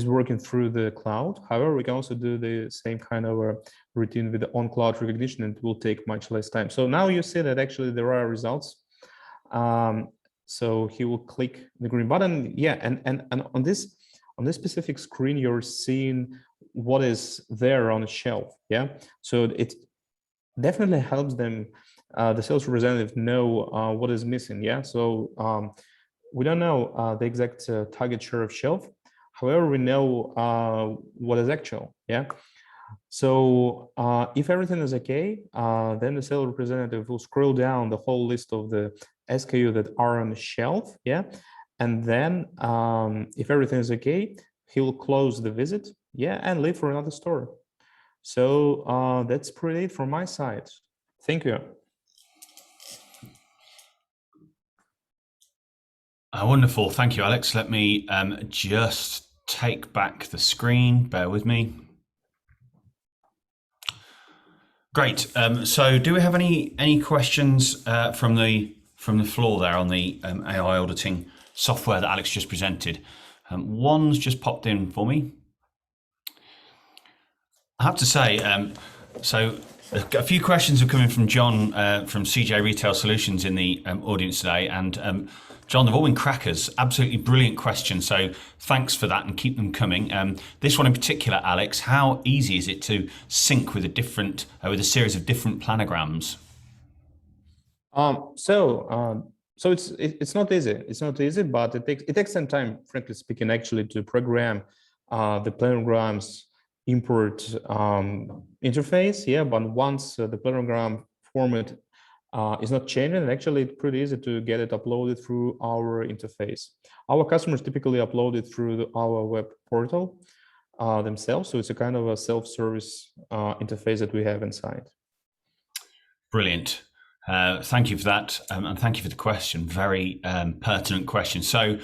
working through the cloud. However, we can also do the same kind of a routine with the on-cloud recognition, and it will take much less time. So now you see that actually there are results. So he will click the green button. Yeah, and on this specific screen, you're seeing what is there on the shelf. Yeah, so it definitely helps them, the sales representative, know what is missing. Yeah, so we don't know the exact target share of shelf. However, we know what is actual. Yeah. So if everything is okay, then the sales representative will scroll down the whole list of the SKU that are on the shelf. Yeah. And then if everything is okay, he will close the visit. Yeah. And leave for another store. So that's pretty it from my side. Thank you. Wonderful. Thank you, Alex. Let me just take back the screen. Bear with me. Great. So do we have any questions from the floor there on the AI auditing software that Alex just presented? One's just popped in for me. I have to say, so a few questions are coming from John from CJ Retail Solutions in the audience today, and John, they've all been crackers, absolutely brilliant questions. So thanks for that and keep them coming. This one in particular, Alex, how easy is it to sync with a series of different planograms? So it's not easy. It's not easy, but it takes some time, frankly speaking, actually, to program the planograms import interface. Yeah, but once the planogram format is not changing, and actually it's pretty easy to get it uploaded through our interface. Our customers typically upload it through our web portal themselves, so it's a kind of a self-service interface that we have inside. Brilliant. Thank you for that, and thank you for the question. Very pertinent question. So,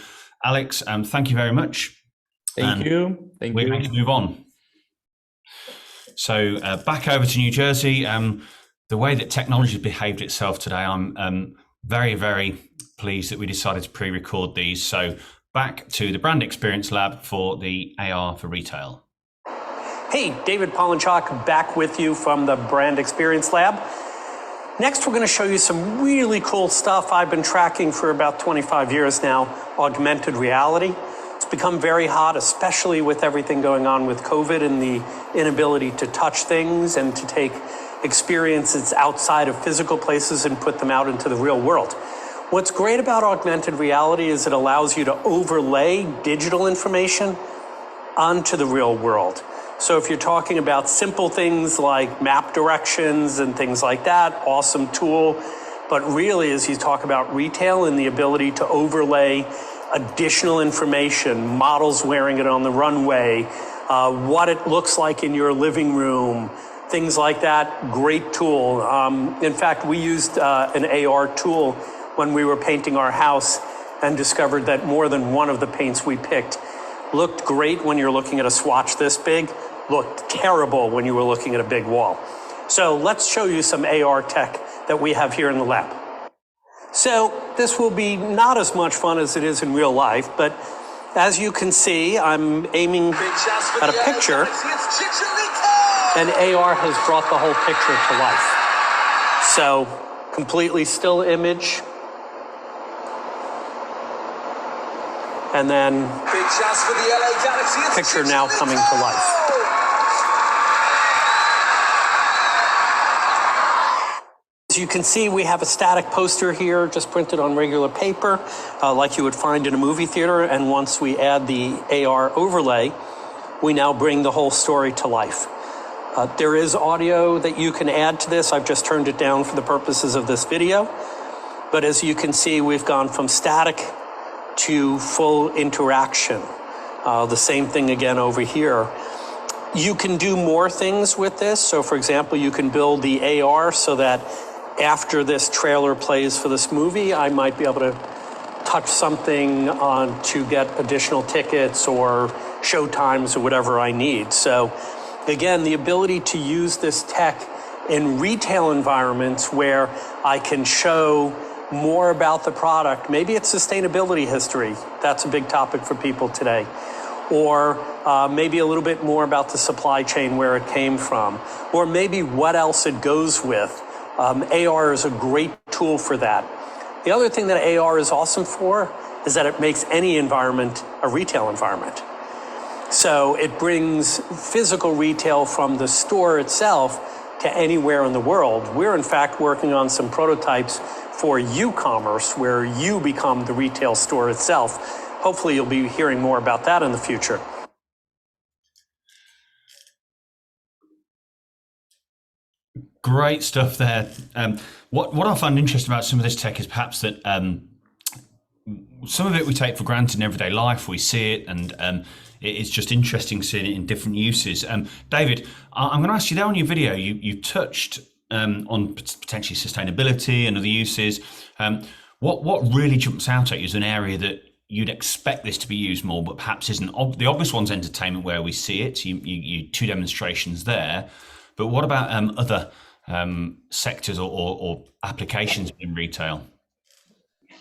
Alex, thank you very much. Thank you. We're going to move on. So back over to New Jersey. The way that technology behaved itself today, I'm very, very pleased that we decided to pre-record these. So back to the Brand Experience Lab for the AR for retail. Hey, David Polinchak back with you from the Brand Experience Lab. Next, we're going to show you some really cool stuff I've been tracking for about 25 years now, augmented reality. It's become very hot, especially with everything going on with COVID and the inability to touch things and to take experiences outside of physical places and put them out into the real world. What's great about augmented reality is it allows you to overlay digital information onto the real world. So if you're talking about simple things like map directions and things like that, awesome tool. But really, as you talk about retail and the ability to overlay additional information, models wearing it on the runway, what it looks like in your living room, things like that, great tool. In fact, we used an AR tool when we were painting our house and discovered that more than one of the paints we picked looked great when you're looking at a swatch this big, looked terrible when you were looking at a big wall. So let's show you some AR tech that we have here in the lab. So this will be not as much fun as it is in real life, but as you can see, I'm aiming at a picture, and AR has brought the whole picture to life. So completely still image, and then picture now coming to life. As you can see, we have a static poster here, just printed on regular paper, like you would find in a movie theater. And once we add the AR overlay, we now bring the whole story to life. There is audio that you can add to this. I've just turned it down for the purposes of this video. But as you can see, we've gone from static to full interaction. The same thing again over here. You can do more things with this. So for example, you can build the AR so that after this trailer plays for this movie, I might be able to touch something on to get additional tickets or show times or whatever I need. So again, the ability to use this tech in retail environments where I can show more about the product. Maybe it's sustainability history. That's a big topic for people today. Or maybe a little bit more about the supply chain, where it came from, or maybe what else it goes with. AR is a great tool for that. The other thing that AR is awesome for is that it makes any environment a retail environment. So it brings physical retail from the store itself to anywhere in the world. We're in fact working on some prototypes for e-commerce, where you become the retail store itself. Hopefully you'll be hearing more about that in the future. Great stuff there. What I find interesting about some of this tech is perhaps that some of it we take for granted in everyday life. We see it, and it's just interesting seeing it in different uses. David, I'm going to ask you there on your video, you touched on potentially sustainability and other uses. What really jumps out at you as an area that you'd expect this to be used more, but perhaps isn't? The obvious one's entertainment, where we see it. You two demonstrations there. But what about other sectors or applications in retail?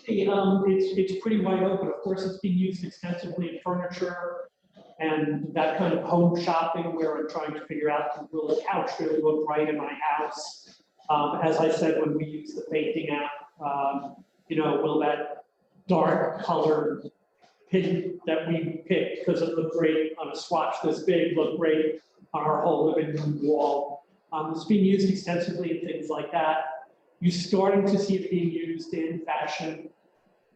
It's pretty wide open. Of course, it's being used extensively in furniture and that kind of home shopping, where I'm trying to figure out, will the couch really look right in my house? As I said, when we use the painting app, will that dark colored pin that we picked, because it looked great on a swatch this big, look great on our whole living room wall. It's being used extensively in things like that. You're starting to see it being used in fashion,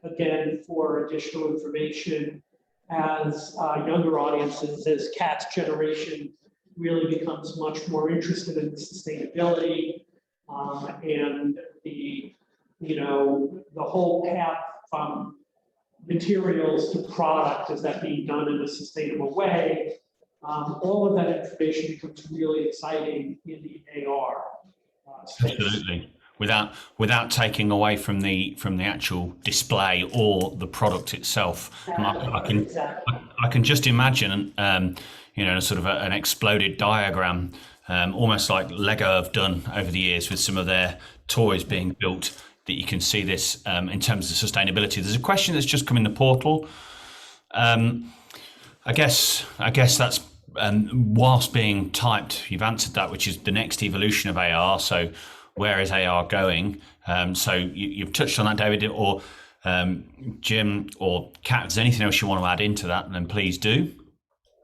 again, for additional information, as younger audiences, as Cat's generation really becomes much more interested in sustainability and the you know, the whole path from materials to product, is that being done in a sustainable way? All of that information becomes really exciting in the AR space. Absolutely. Without taking away from the actual display or the product itself. I can just imagine, you know, sort of an exploded diagram, almost like Lego have done over the years with some of their toys being built, that you can see this in terms of sustainability. There's a question that's just come in the portal. I guess that's whilst being typed, you've answered that, which is the next evolution of AR. So where is AR going? So you've touched on that, David, or Jim or Kat. If there's anything else you want to add into that, then please do.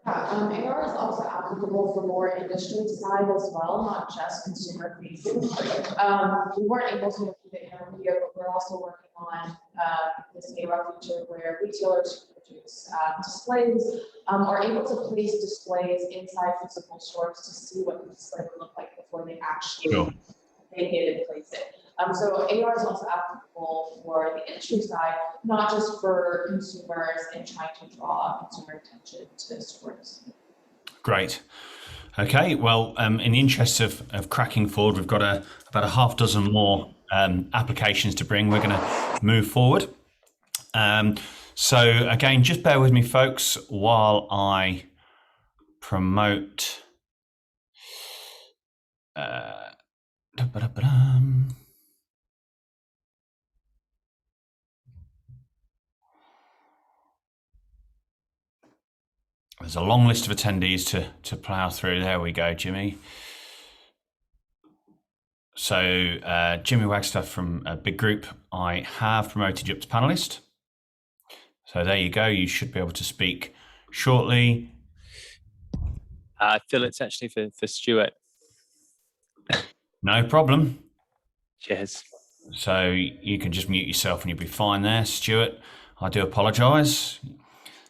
AR is also applicable for more industry side as well, not just consumer facing. We weren't able to include it in our video, but we're also working on this AR feature where retailers who produce displays are able to place displays inside physical stores to see what the display would look like before they actually take it and place it. So AR is also applicable for the industry side, not just for consumers and trying to draw consumer attention to stores. Great. Okay, well, in the interest of cracking forward, we've got about a half dozen more applications to bring. We're going to move forward. So again, just bear with me, folks, while I promote. There's a long list of attendees to plough through. There we go, Jimmy. So Jimmy Wagstaff from Big Group, I have promoted you up to panelist. So there you go. You should be able to speak shortly. Phil, it's actually for Stuart. No problem. Cheers. So you can just mute yourself and you'll be fine there, Stuart. I do apologise.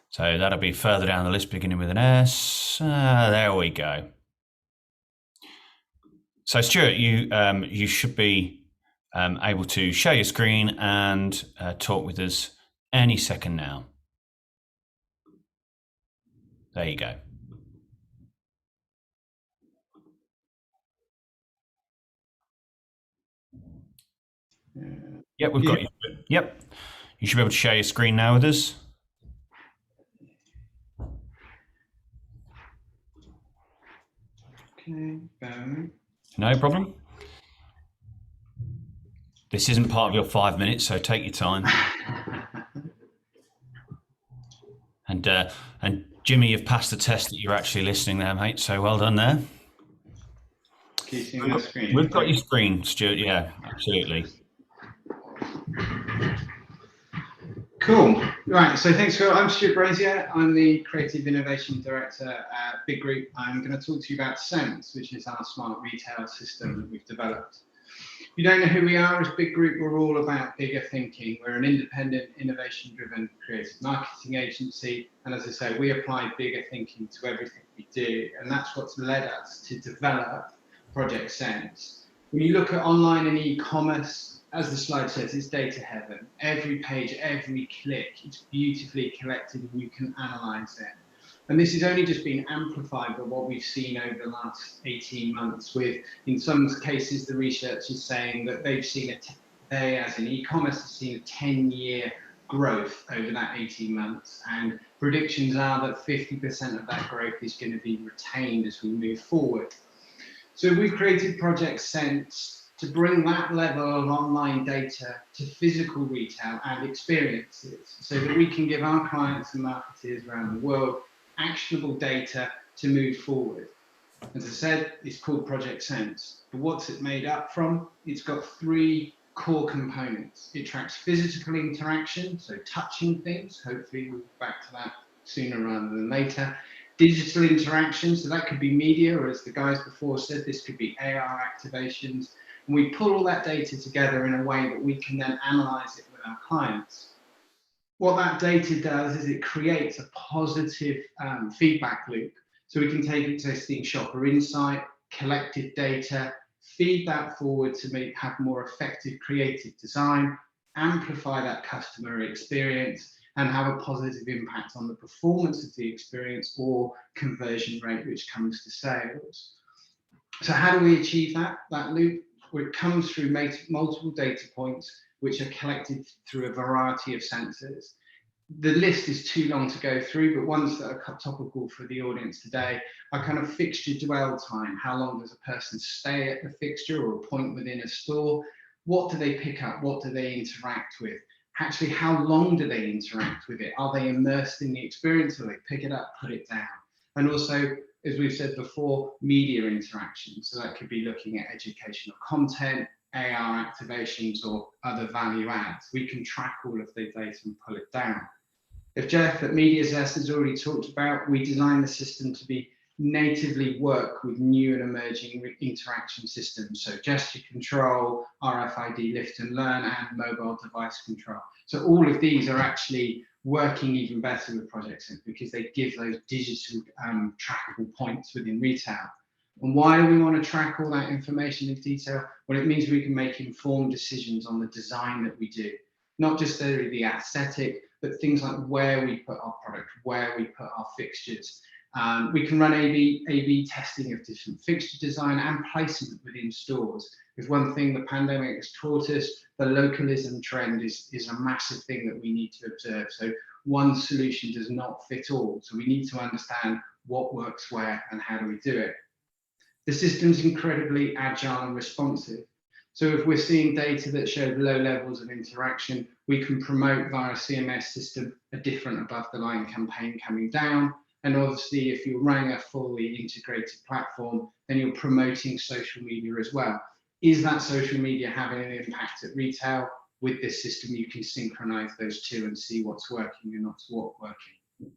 So that'll be further down the list, beginning with an S. There we go. So Stuart, you should be able to share your screen and talk with us any second now. There you go. Yep, we've got you. Yep. You should be able to share your screen now with us. Okay, no problem. This isn't part of your 5 minutes, so take your time. And Jimmy, you've passed the test that you're actually listening there, mate. So well done there. Can you see my screen? We've got your screen, Stuart. Yeah, absolutely. Cool. Right. So thanks, Phil. I'm Stuart Brazier. I'm the Creative Innovation Director at Big Group. I'm going to talk to you about Sense, which is our smart retail system that we've developed. If you don't know who we are as Big Group, we're all about bigger thinking. We're an independent, innovation-driven creative marketing agency. And as I say, we apply bigger thinking to everything we do. And that's what's led us to develop Project Sense. When you look at online and e-commerce, as the slide says, it's data heaven. Every page, every click, it's beautifully collected and you can analyze it. And this has only just been amplified by what we've seen over the last 18 months with, in some cases, the research is saying that they've seen they, as in e-commerce, have seen a 10-year growth over that 18 months. And predictions are that 50% of that growth is going to be retained as we move forward. So we've created Project Sense to bring that level of online data to physical retail and experiences so that we can give our clients and marketers around the world actionable data to move forward. As I said, it's called Project Sense. But what's it made up from? It's got 3 core components. It tracks physical interaction, so touching things. Hopefully we'll get back to that sooner rather than later. Digital interaction, so that could be media, or as the guys before said, this could be AR activations. And we pull all that data together in a way that we can then analyze it with our clients. What that data does is it creates a positive feedback loop. So we can take existing shopper insight, collected data, feed that forward to have more effective creative design, amplify that customer experience, and have a positive impact on the performance of the experience or conversion rate, which comes to sales. So how do we achieve that loop? Well, it comes through multiple data points, which are collected through a variety of sensors. The list is too long to go through, but ones that are topical for the audience today are kind of fixture dwell time. How long does a person stay at the fixture or a point within a store? What do they pick up? What do they interact with? Actually, how long do they interact with it? Are they immersed in the experience, or they pick it up, put it down? And also, as we've said before, media interaction. So that could be looking at educational content, AR activations, or other value adds. We can track all of the data and pull it down. If Jeff at MediaZest has already talked about, we designed the system to be natively work with new and emerging interaction systems. So gesture control, RFID lift and learn, and mobile device control. So all of these are actually working even better with Project Sense because they give those digital trackable points within retail. And why do we want to track all that information in detail? Well, it means we can make informed decisions on the design that we do, not just the aesthetic, but things like where we put our product, where we put our fixtures. We can run A/B testing of different fixture design and placement within stores. If one thing the pandemic has taught us, the localism trend is a massive thing that we need to observe. So one solution does not fit all. So we need to understand what works where and how do we do it. The system's incredibly agile and responsive. So if we're seeing data that shows low levels of interaction, we can promote via a CMS system a different above the line campaign coming down. And obviously, if you're running a fully integrated platform, then you're promoting social media as well. Is that social media having an impact at retail? With this system, you can synchronize those two and see what's working and not what's working.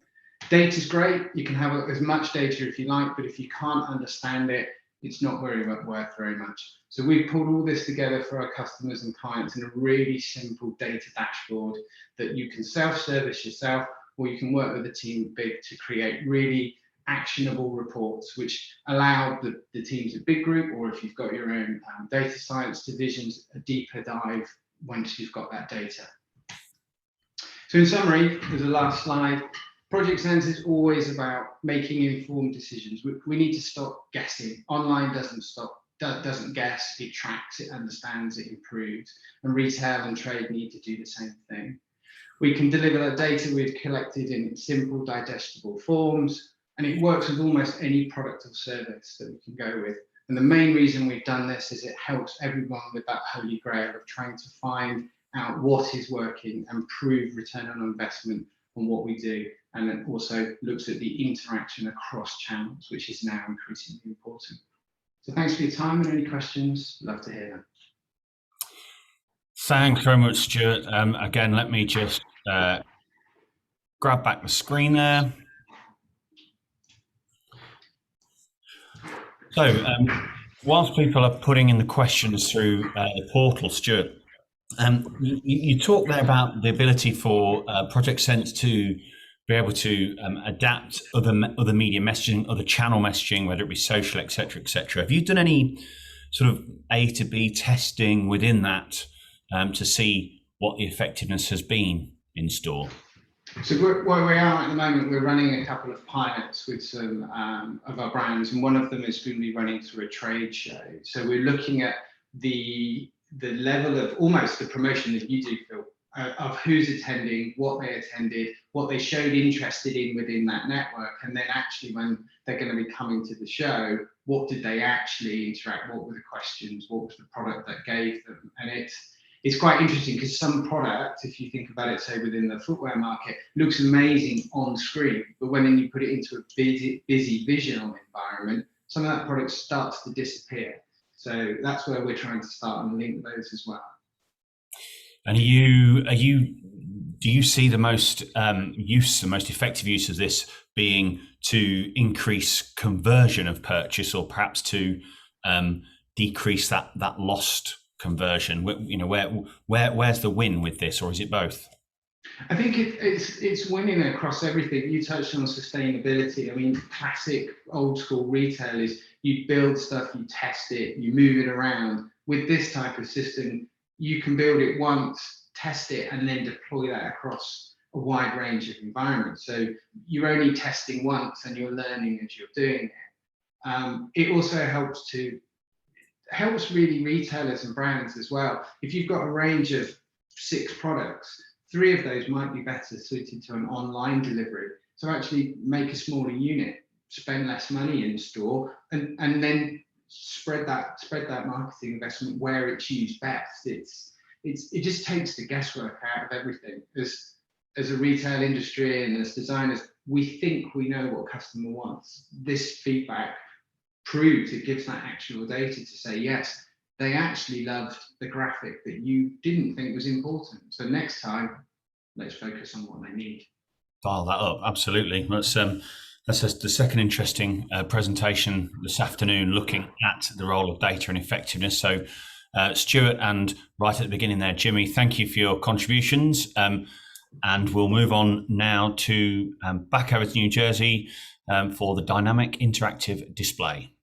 Data's great. You can have as much data if you like, but if you can't understand it, it's not worth very much. So we've pulled all this together for our customers and clients in a really simple data dashboard that you can self-service yourself, or you can work with a team big to create really actionable reports, which allow the teams at Big Group, or if you've got your own data science divisions, a deeper dive once you've got that data. So in summary, as a last slide, Project Sense is always about making informed decisions. We need to stop guessing. Online doesn't guess, it tracks, it understands, it improves. And retail and trade need to do the same thing. We can deliver that data we've collected in simple, digestible forms, and it works with almost any product or service that we can go with. And the main reason we've done this is it helps everyone with that holy grail of trying to find out what is working and prove return on investment on what we do. And it also looks at the interaction across channels, which is now increasingly important. So thanks for your time, and any questions, love to hear them. Thanks very much, Stuart. Again, let me just grab back the screen there. So whilst people are putting in the questions through the portal, Stuart, you talked there about the ability for Project Sense to be able to adapt other media messaging, other channel messaging, whether it be social, et cetera, et cetera. Have you done any sort of A to B testing within that to see what the effectiveness has been in store? So where we are at the moment, we're running a couple of pilots with some of our brands, and one of them is going to be running through a trade show. So we're looking at the level of almost the promotion that you do, Phil, of who's attending, what they attended, what they showed interested in within that network, and then actually when they're going to be coming to the show, what did they actually interact, what were the questions, what was the product that gave them. And it's quite interesting because some product, if you think about it, say within the footwear market, looks amazing on screen, but when then you put it into a busy visual environment, some of that product starts to disappear. So that's where we're trying to start and link those as well. And do you see the most effective use of this being to increase conversion of purchase, or perhaps to decrease that lost conversion? You know, where's the win with this, or is it both? I think it's winning across everything. You touched on sustainability. I mean, classic old school retail is you build stuff, you test it, you move it around. With this type of system, you can build it once, test it, and then deploy that across a wide range of environments. So you're only testing once and you're learning as you're doing it. It also helps really retailers and brands as well. If you've got a range of 6 products, 3 of those might be better suited to an online delivery. So actually make a smaller unit, spend less money in store, and then spread that marketing investment where it's used best. It just takes the guesswork out of everything. As a retail industry and as designers, we think we know what customer wants. This feedback proves, it gives that actionable data to say, yes, they actually loved the graphic that you didn't think was important. So next time, let's focus on what they need. Dial that up, absolutely. That's the second interesting presentation this afternoon, looking at the role of data and effectiveness. So Stuart, and right at the beginning there, Jimmy, thank you for your contributions. And we'll move on now to back over to New Jersey for the dynamic interactive display.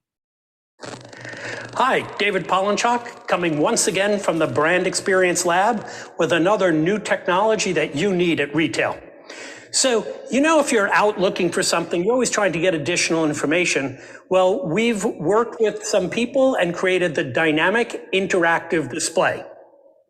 Hi, David Polinchok, coming once again from the Brand Experience Lab with another new technology that you need at retail. So, if you're out looking for something, you're always trying to get additional information. Well, we've worked with some people and created the dynamic interactive display.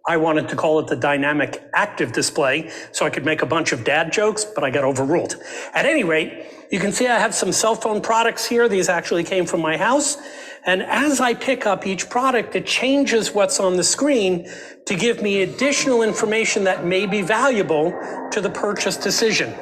I wanted to call it the dynamic active display so I could make a bunch of dad jokes, but I got overruled. At any rate, you can see I have some cell phone products here. These actually came from my house. And as I pick up each product, it changes what's on the screen to give me additional information that may be valuable to the purchase decision.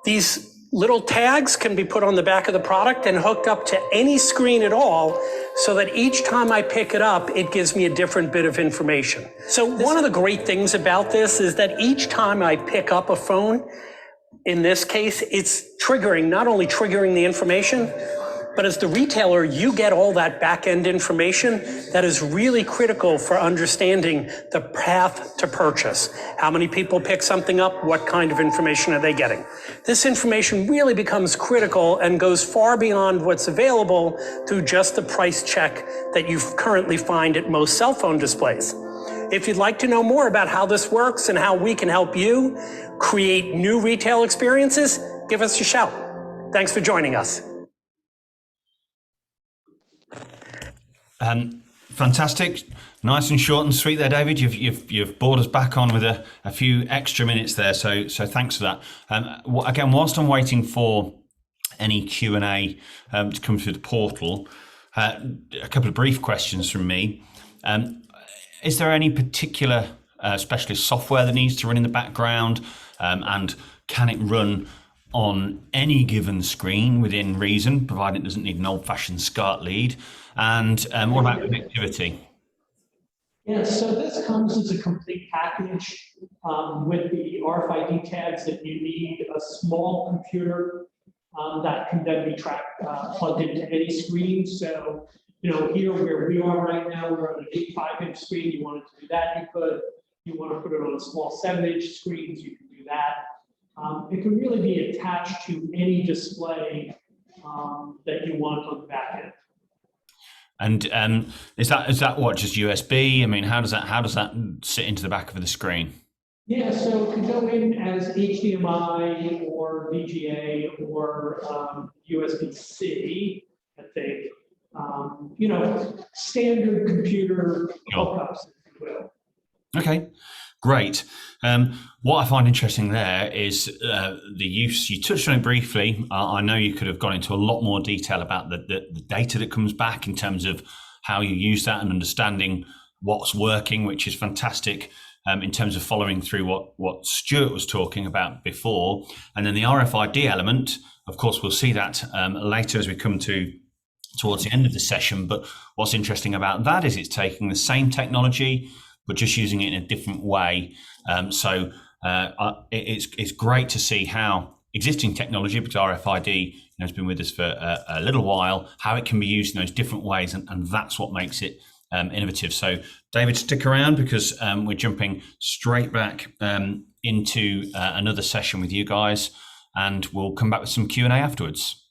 These little tags can be put on the back of the product and hooked up to any screen at all, so that each time I pick it up, it gives me a different bit of information. So one of the great things about this is that each time I pick up a phone, in this case, it's not only triggering the information, but as the retailer, you get all that back-end information that is really critical for understanding the path to purchase. How many people pick something up? What kind of information are they getting? This information really becomes critical and goes far beyond what's available through just the price check that you currently find at most cell phone displays. If you'd like to know more about how this works and how we can help you create new retail experiences, give us a shout. Thanks for joining us. Fantastic, nice and short and sweet there, David. You've brought us back on with a few extra minutes there, so thanks for that. Again, whilst I'm waiting for any Q&A to come through the portal, a couple of brief questions from me. Is there any particular specialist software that needs to run in the background, and can it run on any given screen within reason, provided it doesn't need an old-fashioned SCART lead? And what about connectivity? Yeah, so this comes as a complete package with the RFID tags that you need, a small computer that can then be plugged into any screen. So, here where we are right now, we're on an 85-inch screen. You wanted to do that, you could. You want to put it on a small 7-inch screens, you can do that. It can really be attached to any display that you want on the back end. And is that what, just USB? I mean, how does that sit into the back of the screen? Yeah, so it can go in as HDMI or VGA or USB-C, I think. Standard computer hookups, if you will. Okay, great. What I find interesting there is the use. You touched on it briefly. I know you could have gone into a lot more detail about the data that comes back in terms of how you use that and understanding what's working, which is fantastic in terms of following through what Stuart was talking about before. And then the RFID element, of course, we'll see that later as we come towards the end of the session. But what's interesting about that is it's taking the same technology, but just using it in a different way. It's great to see how existing technology, because RFID has been with us for a little while, how it can be used in those different ways, and that's what makes it innovative. So David, stick around, because we're jumping straight back into another session with you guys, and we'll come back with some Q&A afterwards.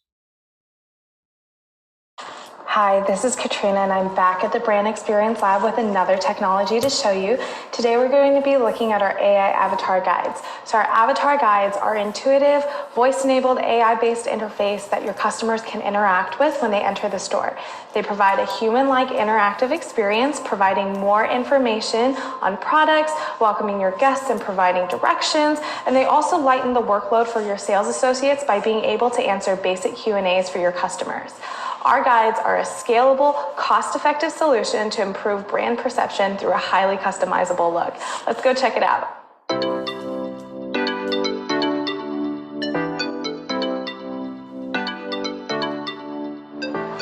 Hi, this is Katrina, and I'm back at the Brand Experience Lab with another technology to show you. Today, we're going to be looking at our AI avatar guides. So our avatar guides are intuitive, voice-enabled, AI-based interface that your customers can interact with when they enter the store. They provide a human-like interactive experience, providing more information on products, welcoming your guests and providing directions, and they also lighten the workload for your sales associates by being able to answer basic Q&As for your customers. Our guides are a scalable, cost-effective solution to improve brand perception through a highly customizable look. Let's go check it out.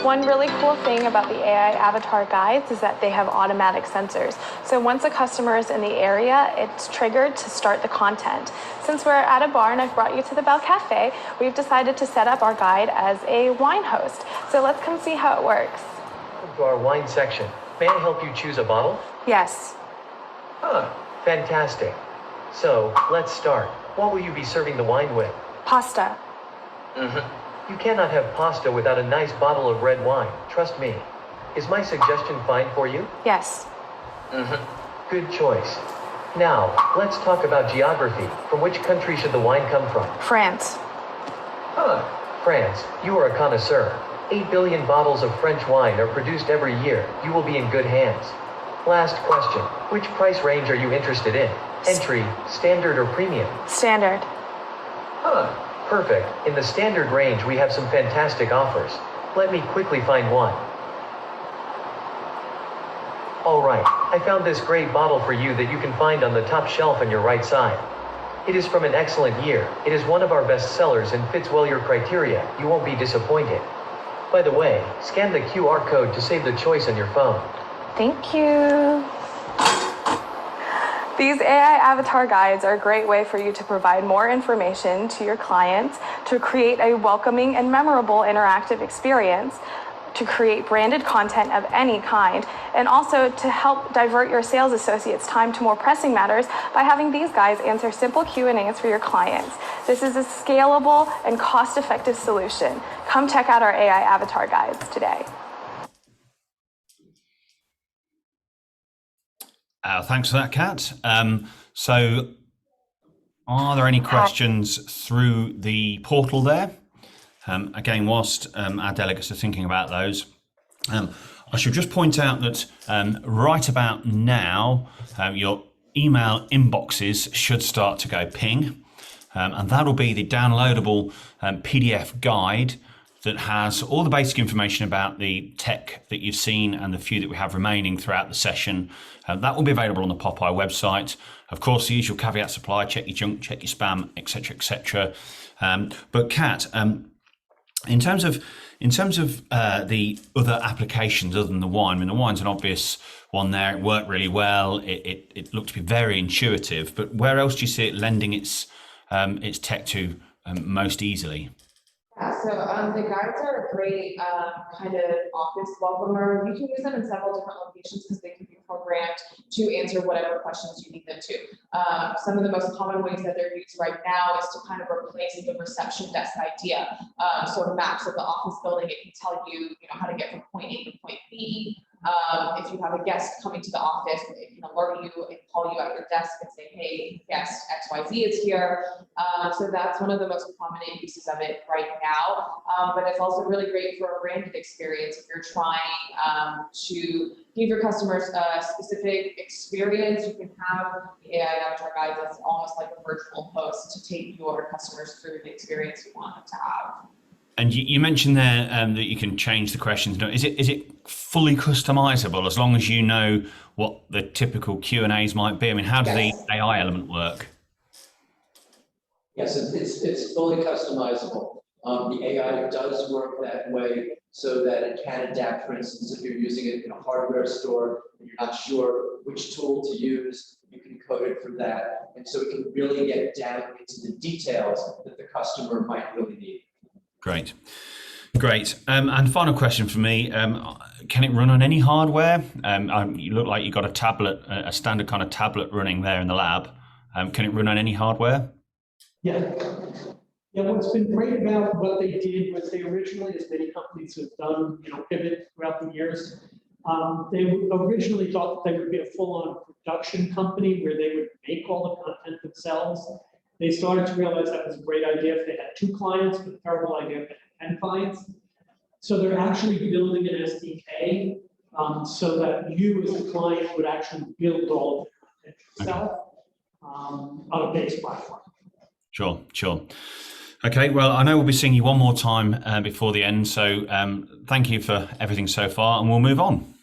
One really cool thing about the AI avatar guides is that they have automatic sensors. So once a customer is in the area, it's triggered to start the content. Since we're at a bar and I've brought you to the Bell Cafe, we've decided to set up our guide as a wine host. So let's come see how it works. Welcome to our wine section. May I help you choose a bottle? Yes. Fantastic. So let's start. What will you be serving the wine with? Pasta. You cannot have pasta without a nice bottle of red wine. Trust me. Is my suggestion fine for you? Yes. Good choice. Now, let's talk about geography. From which country should the wine come from? France. France. You are a connoisseur. 8 billion bottles of French wine are produced every year. You will be in good hands. Last question. Which price range are you interested in? Entry, standard, or premium? Standard. Perfect. In the standard range, we have some fantastic offers. Let me quickly find one. All right, I found this great bottle for you that you can find on the top shelf on your right side. It is from an excellent year. It is one of our best sellers and fits well your criteria. You won't be disappointed. By the way, scan the QR code to save the choice on your phone. Thank you. These AI avatar guides are a great way for you to provide more information to your clients, to create a welcoming and memorable interactive experience, to create branded content of any kind, and also to help divert your sales associates' time to more pressing matters by having these guys answer simple Q&As for your clients. This is a scalable and cost-effective solution. Come check out our AI avatar guides today. Thanks for that, Kat. So are there any questions through the portal there? Again, whilst our delegates are thinking about those, I should just point out that right about now, your email inboxes should start to go ping, and that'll be the downloadable PDF guide that has all the basic information about the tech that you've seen and the few that we have remaining throughout the session. That will be available on the Popeye website. Of course, the usual caveats apply: check your junk, check your spam, etc., etc. But Kat, in terms of the other applications other than the wine, I mean, the wine's an obvious one there. It worked really well. It looked to be very intuitive. But where else do you see it lending its tech to most easily? Yeah, so the guides are a great kind of office welcomer. You can use them in several different locations because they can be programmed to answer whatever questions you need them to. Some of the most common ways that they're used right now is to kind of replace the reception desk idea. So maps of the office building, it can tell you, how to get from point A to point B. If you have a guest coming to the office, it can alert you and call you at your desk and say, hey, guest XYZ is here. So that's one of the most prominent uses of it right now. But it's also really great for a branded experience if you're trying to give your customers a specific experience. You can have the AI avatar guides as almost like a virtual host to take your customers through the experience you want them to have. And you mentioned there that you can change the questions. Is it fully customizable as long as you know what the typical Q&As might be? I mean, how does the AI element work? Yes, it's fully customizable. The AI does work that way so that it can adapt. For instance, if you're using it in a hardware store and you're not sure which tool to use, you can code it for that. And so it can really get down into the details that the customer might really need. Great. And final question for me, can it run on any hardware? You look like you've got a tablet, a standard kind of tablet running there in the lab. Can it run on any hardware? Yeah. Yeah, what's been great about what they did was they originally, as many companies have done, pivot throughout the years. They originally thought that they would be a full-on production company where they would make all the content themselves. They started to realize that was a great idea if they had 2 clients, but a terrible idea if they had 10 clients. So they're actually building an SDK so that you as a client would actually build all of the content yourself on a base platform. Sure. Okay, well, I know we'll be seeing you one more time before the end, so thank you for everything so far, and we'll move on.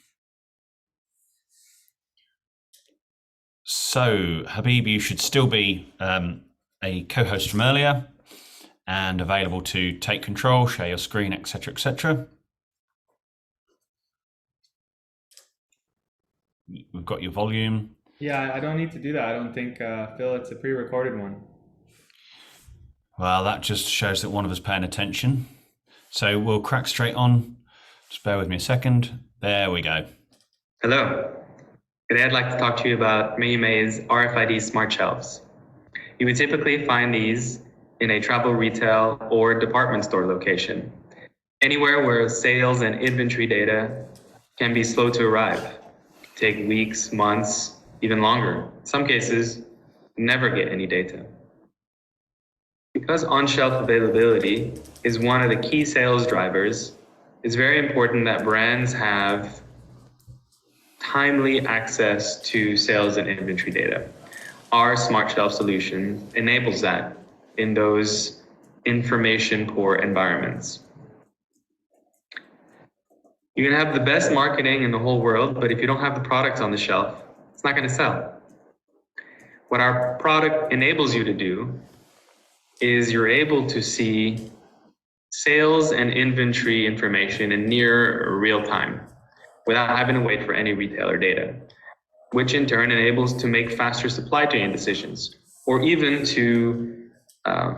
So, Habib, you should still be a co-host from earlier and available to take control, share your screen, etc., etc. We've got your volume. Yeah, I don't need to do that. I don't think, Phil, it's a pre-recorded one. Well, that just shows that one of us paying attention. So we'll crack straight on. Just bear with me a second. There we go. Hello. Today I'd like to talk to you about MeUMei's RFID smart shelves. You would typically find these in a travel retail or department store location, anywhere where sales and inventory data can be slow to arrive, take weeks, months, even longer. In some cases, never get any data. Because on-shelf availability is one of the key sales drivers, it's very important that brands have timely access to sales and inventory data. Our Smart Shelf solution enables that in those information-poor environments. You can have the best marketing in the whole world, but if you don't have the products on the shelf, it's not going to sell. What our product enables you to do is you're able to see sales and inventory information in near real time without having to wait for any retailer data, which in turn enables to make faster supply chain decisions or even to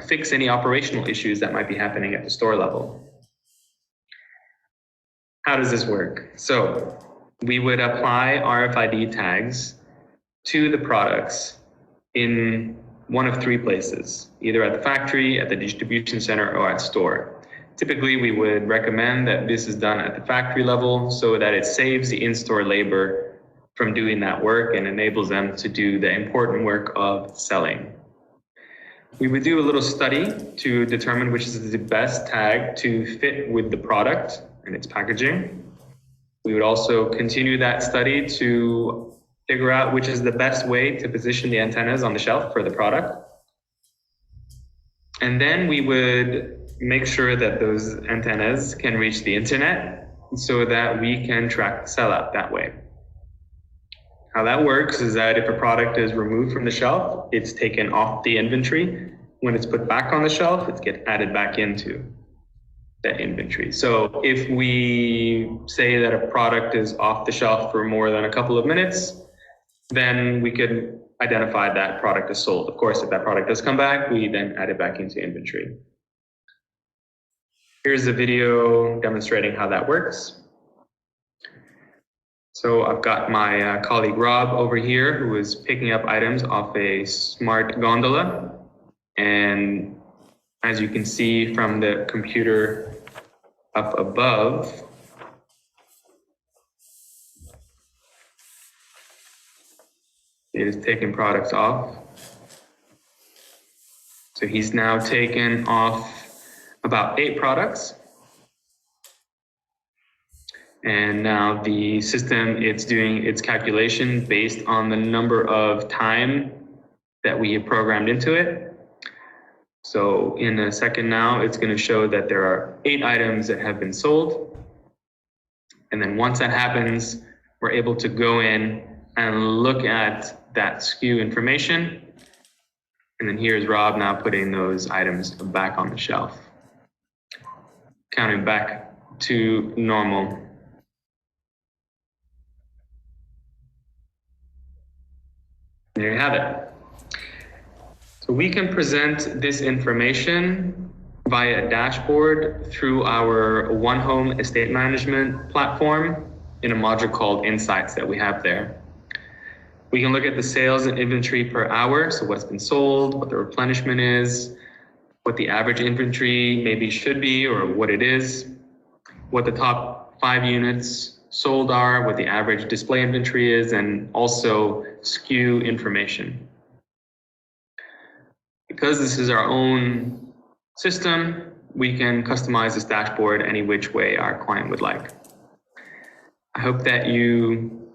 fix any operational issues that might be happening at the store level. How does this work? So we would apply RFID tags to the products in one of 3 places, either at the factory, at the distribution center, or at store. Typically, we would recommend that this is done at the factory level so that it saves the in-store labor from doing that work and enables them to do the important work of selling. We would do a little study to determine which is the best tag to fit with the product and its packaging. We would also continue that study to figure out which is the best way to position the antennas on the shelf for the product. And then we would make sure that those antennas can reach the internet so that we can track sellout that way. How that works is that if a product is removed from the shelf, it's taken off the inventory. When it's put back on the shelf, it gets added back into that inventory. So if we say that a product is off the shelf for more than a couple of minutes, then we could identify that product as sold. Of course, if that product does come back, we then add it back into inventory. Here's a video demonstrating how that works. So I've got my colleague Rob over here who is picking up items off a smart gondola. And as you can see from the computer up above, it is taking products off. So he's now taken off about 8 products. And now the system, it's doing its calculation based on the number of time that we have programmed into it. So in a second now, it's going to show that there are 8 items that have been sold. And then once that happens, we're able to go in and look at that SKU information. And then here's Rob now putting those items back on the shelf, counting back to normal. There you have it. So we can present this information via a dashboard through our One Home estate management platform in a module called Insights that we have there. We can look at the sales and inventory per hour, so what's been sold, what the replenishment is, what the average inventory maybe should be or what it is, what the top 5 units sold are, what the average display inventory is, and also SKU information. Because this is our own system, we can customize this dashboard any which way our client would like. I hope that you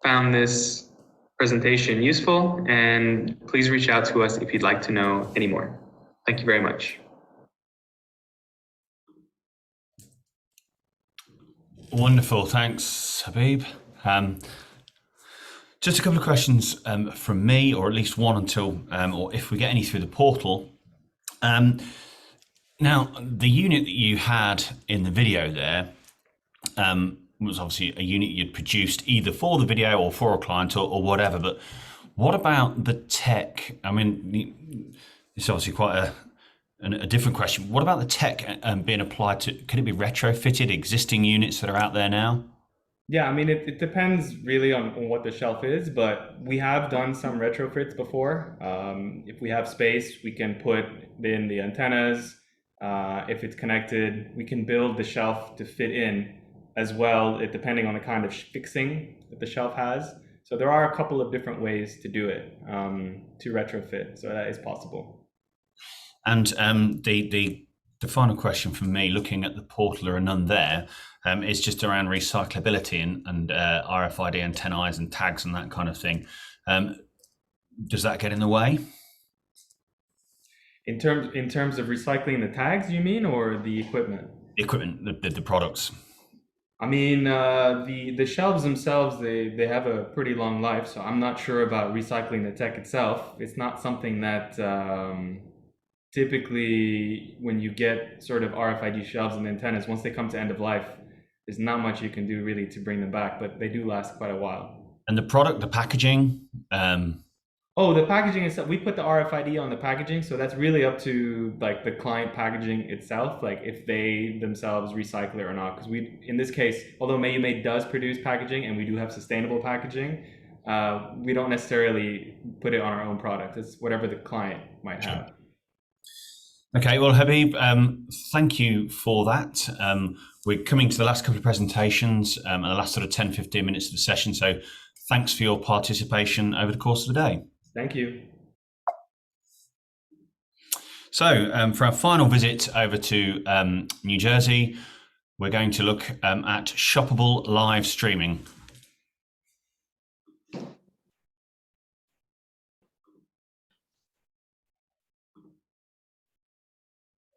found this presentation useful, and please reach out to us if you'd like to know any more. Thank you very much. Wonderful, thanks, Habib. Just a couple of questions from me, or at least one until, or if we get any through the portal. Now, the unit that you had in the video there was obviously a unit you'd produced either for the video or for a client or whatever, but what about the tech? I mean, it's obviously quite a different question. What about the tech being applied to, can it be retrofitted existing units that are out there now? Yeah, I mean, it depends really on what the shelf is, but we have done some retrofits before. If we have space, we can put in the antennas. If it's connected, we can build the shelf to fit in as well, depending on the kind of fixing that the shelf has. So there are a couple of different ways to do it, to retrofit, so that is possible. And the final question from me, looking at the portal, there are none there, is just around recyclability and RFID antennae and tags and that kind of thing. Does that get in the way? In terms of recycling the tags, you mean, or the equipment? The equipment, the products. I mean, the shelves themselves, they have a pretty long life, so I'm not sure about recycling the tech itself. It's not something that typically, when you get sort of RFID shelves and antennas, once they come to end of life, there's not much you can do really to bring them back, but they do last quite a while. And the product, the packaging? Oh, the packaging itself, we put the RFID on the packaging, so that's really up to like the client packaging itself, like if they themselves recycle it or not. Because in this case, although Mayumade does produce packaging and we do have sustainable packaging, we don't necessarily put it on our own product. It's whatever the client might have. Okay, well, Habib, thank you for that. We're coming to the last couple of presentations and the last sort of 10, 15 minutes of the session. So thanks for your participation over the course of the day. Thank you. So for our final visit over to New Jersey, we're going to look at shoppable live streaming.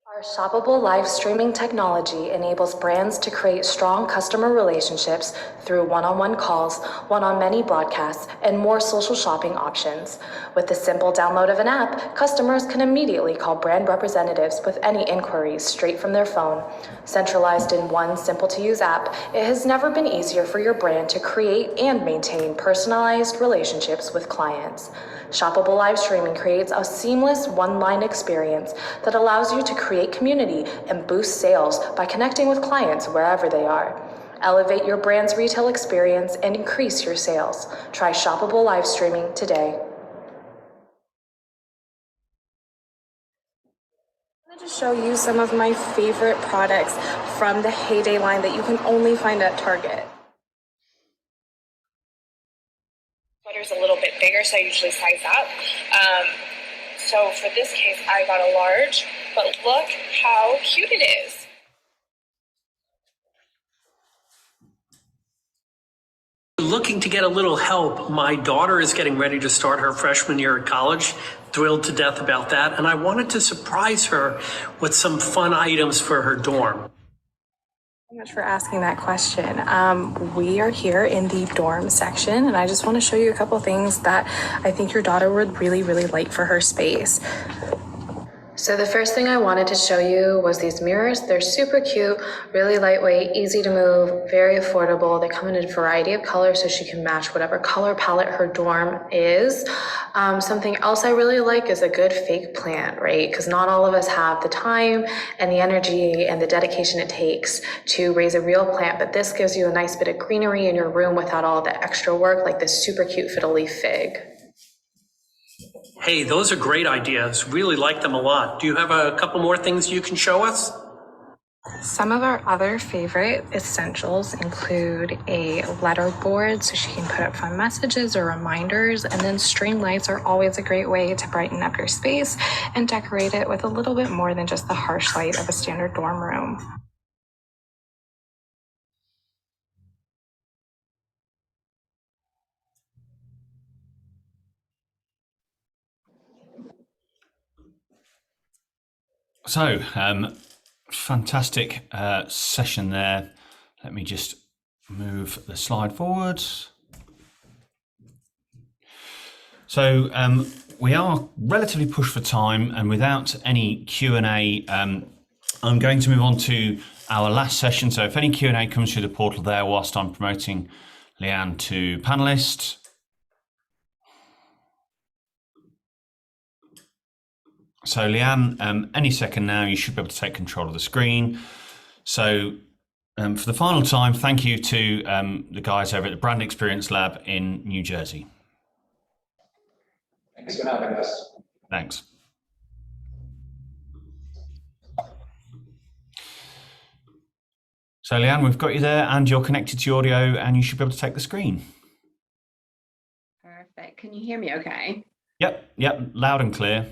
Our shoppable live streaming technology enables brands to create strong customer relationships through one-on-one calls, one-on-many broadcasts, and more social shopping options. With the simple download of an app, customers can immediately call brand representatives with any inquiries straight from their phone. Centralized in one simple-to-use app, it has never been easier for your brand to create and maintain personalized relationships with clients. Shoppable live streaming creates a seamless one-line experience that allows you to create community and boost sales by connecting with clients wherever they are. Elevate your brand's retail experience and increase your sales. Try shoppable live streaming today. I wanted to show you some of my favorite products from the Heyday line that you can only find at Target. Sweater's a little bit bigger, so I usually size up. So for this case, I got a large, but look how cute it is. Looking to get a little help. My daughter is getting ready to start her freshman year at college. Thrilled to death about that. And I wanted to surprise her with some fun items for her dorm. So much for asking that question. We are here in the dorm section, and I just want to show you a couple things that I think your daughter would really, really like for her space. So the first thing I wanted to show you was these mirrors. They're super cute, really lightweight, easy to move, very affordable. They come in a variety of colors so she can match whatever color palette her dorm is. Something else I really like is a good fake plant, right? Because not all of us have the time and the energy and the dedication it takes to raise a real plant, but this gives you a nice bit of greenery in your room without all the extra work, like this super cute fiddle leaf fig. Hey, those are great ideas. Really like them a lot. Do you have a couple more things you can show us? Some of our other favorite essentials include a letter board so she can put up fun messages or reminders, and then string lights are always a great way to brighten up your space and decorate it with a little bit more than just the harsh light of a standard dorm room. So, fantastic session there. Let me just move the slide forwards. So we are relatively pushed for time, and without any Q&A, I'm going to move on to our last session. So if any Q&A comes through the portal there whilst I'm promoting Leanne to panelist. So Leanne, any second now, you should be able to take control of the screen. So for the final time, thank you to the guys over at the Brand Experience Lab in New Jersey. Thanks for having us. Thanks. So Leanne, we've got you there and you're connected to your audio and you should be able to take the screen. Perfect. Can you hear me okay? Yep, loud and clear.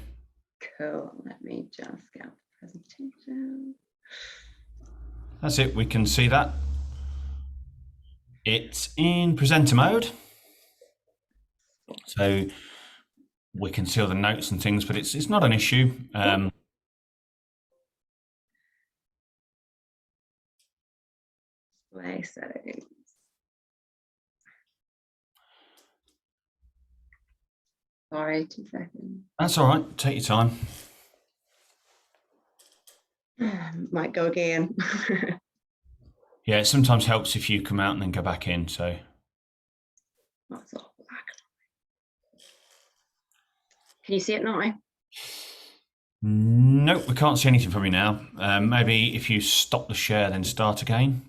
Cool. Let me just get the presentation. That's it, we can see that. It's in presenter mode. So we can see all the notes and things, but it's not an issue. Display settings. Sorry, 2 seconds. That's all right, take your time. Might go again. Yeah, it sometimes helps if you come out and then go back in, so. That's all black. Can you see it now? Nope, we can't see anything from you now. Maybe if you stop the share, then start again.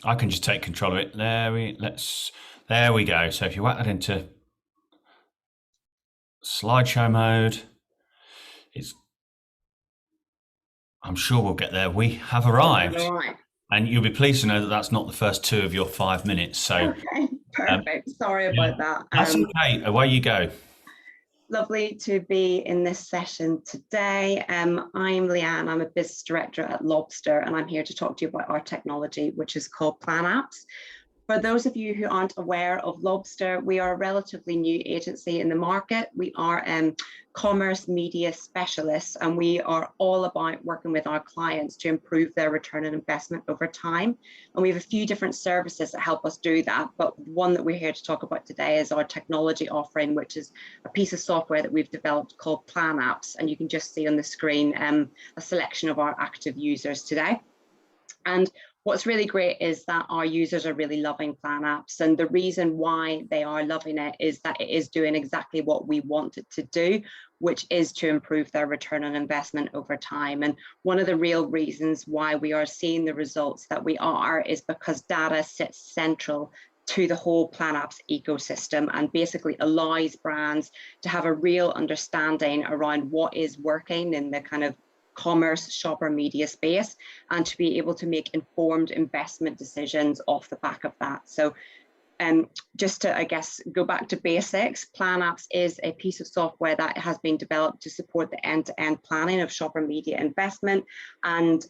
I can just take control of it. There we go. So if you whack that into slideshow mode, I'm sure we'll get there. We have arrived. All right. And you'll be pleased to know that that's not the first 2 of your 5 minutes. So Okay, perfect. Sorry about that. That's okay. Away you go. Lovely to be in this session today. I'm Leanne. I'm a business director at Lobster, and I'm here to talk to you about our technology, which is called PlanApps. For those of you who aren't aware of Lobster, we are a relatively new agency in the market. We are commerce media specialists, and we are all about working with our clients to improve their return on investment over time. And we have a few different services that help us do that. But one that we're here to talk about today is our technology offering, which is a piece of software that we've developed called PlanApps. And you can just see on the screen a selection of our active users today. And what's really great is that our users are really loving PlanApps, and the reason why they are loving it is that it is doing exactly what we want it to do, which is to improve their return on investment over time. And one of the real reasons why we are seeing the results that we are is because data sits central to the whole PlanApps ecosystem and basically allows brands to have a real understanding around what is working in the kind of commerce shopper media space, and to be able to make informed investment decisions off the back of that. So just to, I guess, go back to basics, PlanApps is a piece of software that has been developed to support the end-to-end planning of shopper media investment, and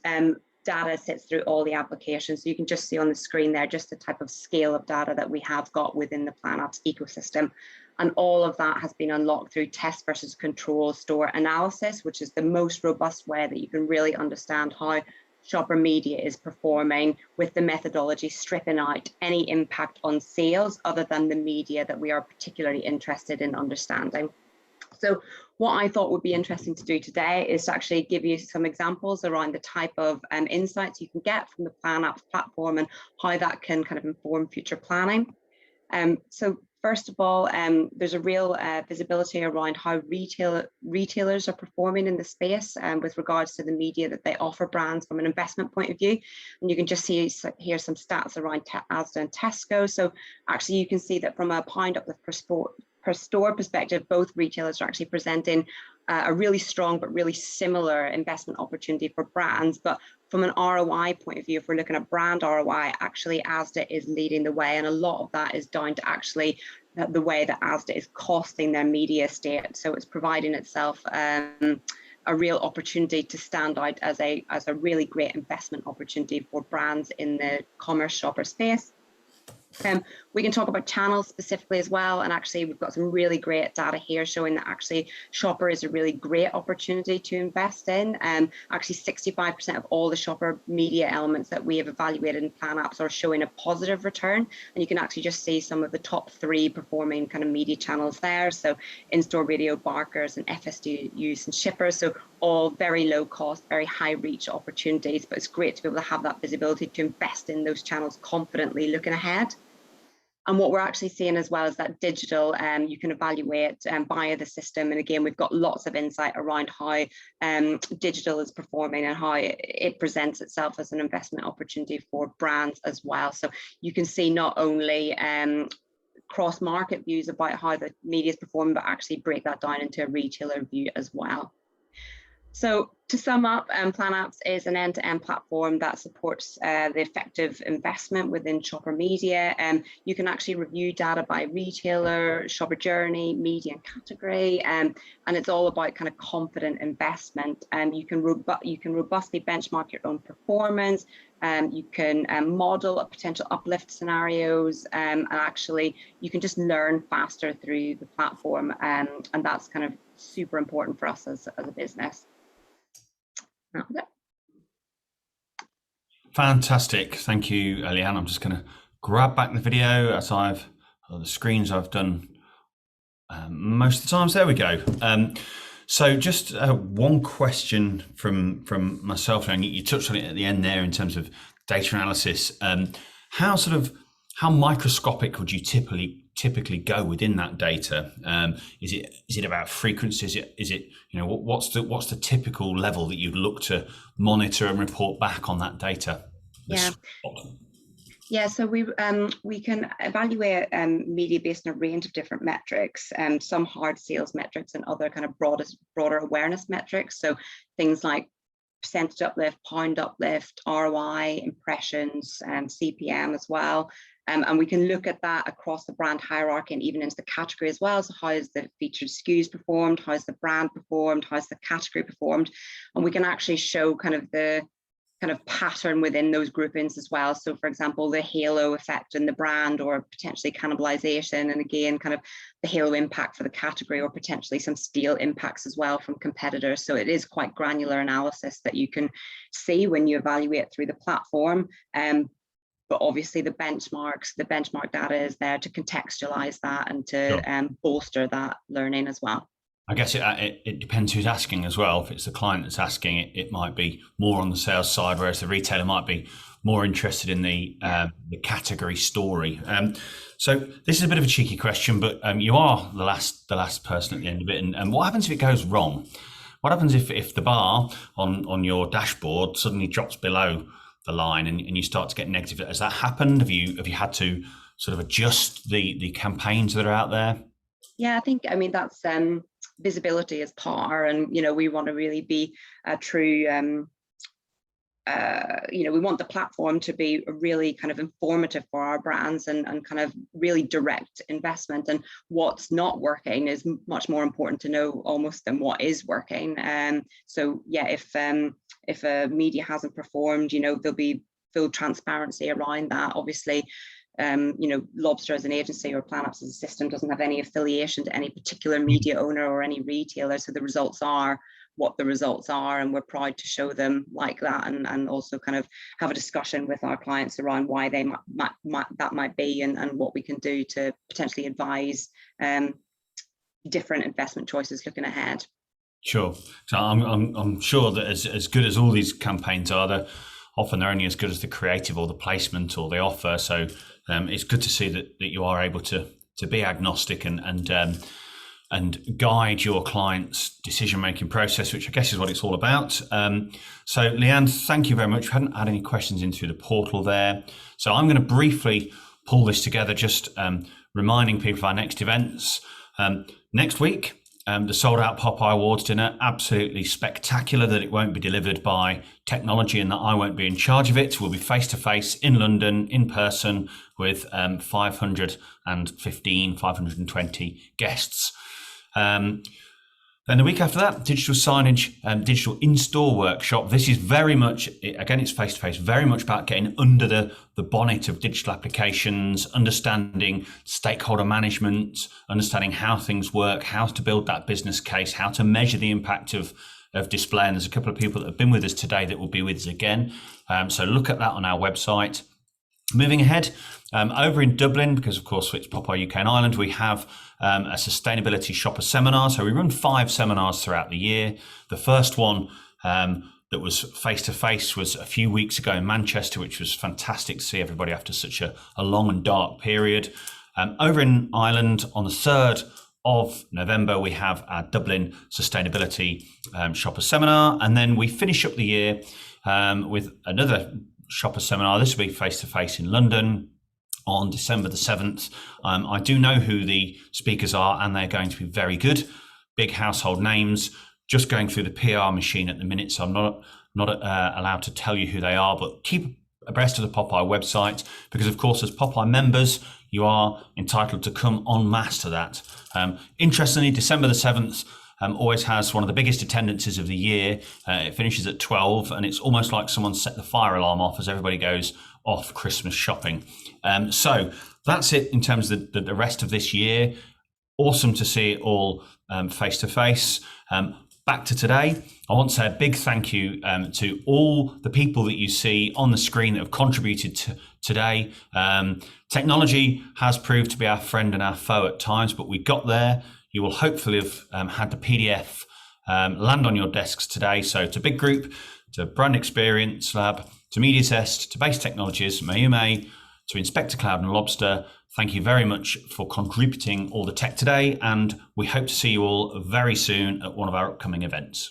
data sits through all the applications. So you can just see on the screen there just the type of scale of data that we have got within the PlanApps ecosystem. And all of that has been unlocked through test versus control store analysis, which is the most robust way that you can really understand how shopper media is performing, with the methodology stripping out any impact on sales other than the media that we are particularly interested in understanding. So what I thought would be interesting to do today is to actually give you some examples around the type of insights you can get from the PlanApps platform and how that can kind of inform future planning. So first of all, there's a real visibility around how retailers are performing in the space with regards to the media that they offer brands from an investment point of view. And you can just see here some stats around Asda and Tesco. So actually you can see that from a pound uplift per store perspective, both retailers are actually presenting a really strong but really similar investment opportunity for brands. But from an ROI point of view, if we're looking at brand ROI, actually Asda is leading the way, and a lot of that is down to actually the way that Asda is costing their media estate. So it's providing itself a real opportunity to stand out as a really great investment opportunity for brands in the commerce shopper space. We can talk about channels specifically as well, and actually we've got some really great data here showing that actually shopper is a really great opportunity to invest in. Actually 65% of all the shopper media elements that we have evaluated in Plan Apps are showing a positive return, and you can actually just see some of the top 3 performing kind of media channels there. So in-store radio, barkers, and FSDUs and shippers, so all very low cost, very high reach opportunities, but it's great to be able to have that visibility to invest in those channels confidently looking ahead. And what we're actually seeing as well is that digital, you can evaluate via the system. And again, we've got lots of insight around how digital is performing and how it presents itself as an investment opportunity for brands as well. So you can see not only cross-market views about how the media is performing, but actually break that down into a retailer view as well. So to sum up, Plan Apps is an end-to-end platform that supports the effective investment within shopper media. You can actually review data by retailer, shopper journey, media and category, and it's all about kind of confident investment. You can robustly benchmark your own performance. You can model potential uplift scenarios, and actually you can just learn faster through the platform, and that's kind of super important for us as a business. Fantastic. Thank you, Leanne. I'm just going to grab back the video as the screens I've done most of the times. There we go. So just one question from myself, and you touched on it at the end there in terms of data analysis. How microscopic would you typically go within that data? Is it about frequency? Is it what's the typical level that you'd look to monitor and report back on that data? Yeah, so we can evaluate media based on a range of different metrics, some hard sales metrics and other kind of broader awareness metrics. So things like percentage uplift, pound uplift, ROI, impressions, CPM as well. And we can look at that across the brand hierarchy and even into the category as well. So how has the featured SKUs performed? How's the brand performed? How's the category performed? And we can actually show kind of the pattern within those groupings as well. So for example, the halo effect in the brand or potentially cannibalization, and again, kind of the halo impact for the category or potentially some steal impacts as well from competitors. So it is quite granular analysis that you can see when you evaluate through the platform. But obviously the benchmark data is there to contextualize that and to bolster that learning as well. I guess it depends who's asking as well. If it's the client that's asking, it might be more on the sales side, whereas the retailer might be more interested in the category story. So this is a bit of a cheeky question, but you are the last person at the end of it. And what happens if it goes wrong? What happens if the bar on your dashboard suddenly drops below the line and you start to get negative? Has that happened? Have you had to sort of adjust the campaigns that are out there? Yeah, I mean that's visibility is par, and we want to really be a true we want the platform to be really kind of informative for our brands and kind of really direct investment, and what's not working is much more important to know almost than what is working. So yeah, if a media hasn't performed, there'll be full transparency around that. Obviously, Lobster as an agency or Plan Apps as a system doesn't have any affiliation to any particular media owner or any retailer, so the results are what the results are, and we're proud to show them like that, and also kind of have a discussion with our clients around why they that might be, and what we can do to potentially advise different investment choices looking ahead. Sure. So I'm sure that as good as all these campaigns are, they're only as good as the creative or the placement or the offer. So it's good to see that you are able to be agnostic and guide your client's decision-making process, which I guess is what it's all about. So Leanne, thank you very much. We hadn't had any questions in through the portal there. So I'm going to briefly pull this together, just reminding people of our next events. Next week, the sold out Popeye Awards dinner, absolutely spectacular that it won't be delivered by technology and that I won't be in charge of it. We'll be face-to-face in London, in person, with 520 guests. Then the week after that, digital signage, digital in-store workshop. This is very much, again, it's face-to-face, very much about getting under the bonnet of digital applications, understanding stakeholder management, understanding how things work, how to build that business case, how to measure the impact of display. And there's a couple of people that have been with us today that will be with us again. So look at that on our website. Moving ahead, over in Dublin, because of course it's Popeye UK and Ireland, we have a sustainability shopper seminar. So we run 5 seminars throughout the year. The first one that was face-to-face was a few weeks ago in Manchester, which was fantastic to see everybody after such a long and dark period. Over in Ireland on the 3rd of November, we have our Dublin Sustainability Shopper Seminar. And then we finish up the year with another shopper seminar, this will be face-to-face in London on December the 7th. I do know who the speakers are, and they're going to be very good. Big household names, just going through the PR machine at the minute, so I'm not allowed to tell you who they are, but keep abreast of the Popeye website, because of course as Popeye members, you are entitled to come en masse to that. Interestingly, December the 7th always has one of the biggest attendances of the year. It finishes at 12, and it's almost like someone set the fire alarm off as everybody goes off Christmas shopping. So that's it in terms of the rest of this year. Awesome to see it all face to face. Back to today, I want to say a big thank you to all the people that you see on the screen that have contributed to today. Technology has proved to be our friend and our foe at times, but we got there. You will hopefully have had the PDF land on your desks today. So to Big Group, to Brand Experience Lab, to MediaZest, to Base Technologies, Mayume, to Inspector Cloud and Lobster, thank you very much for contributing all the tech today. And we hope to see you all very soon at one of our upcoming events.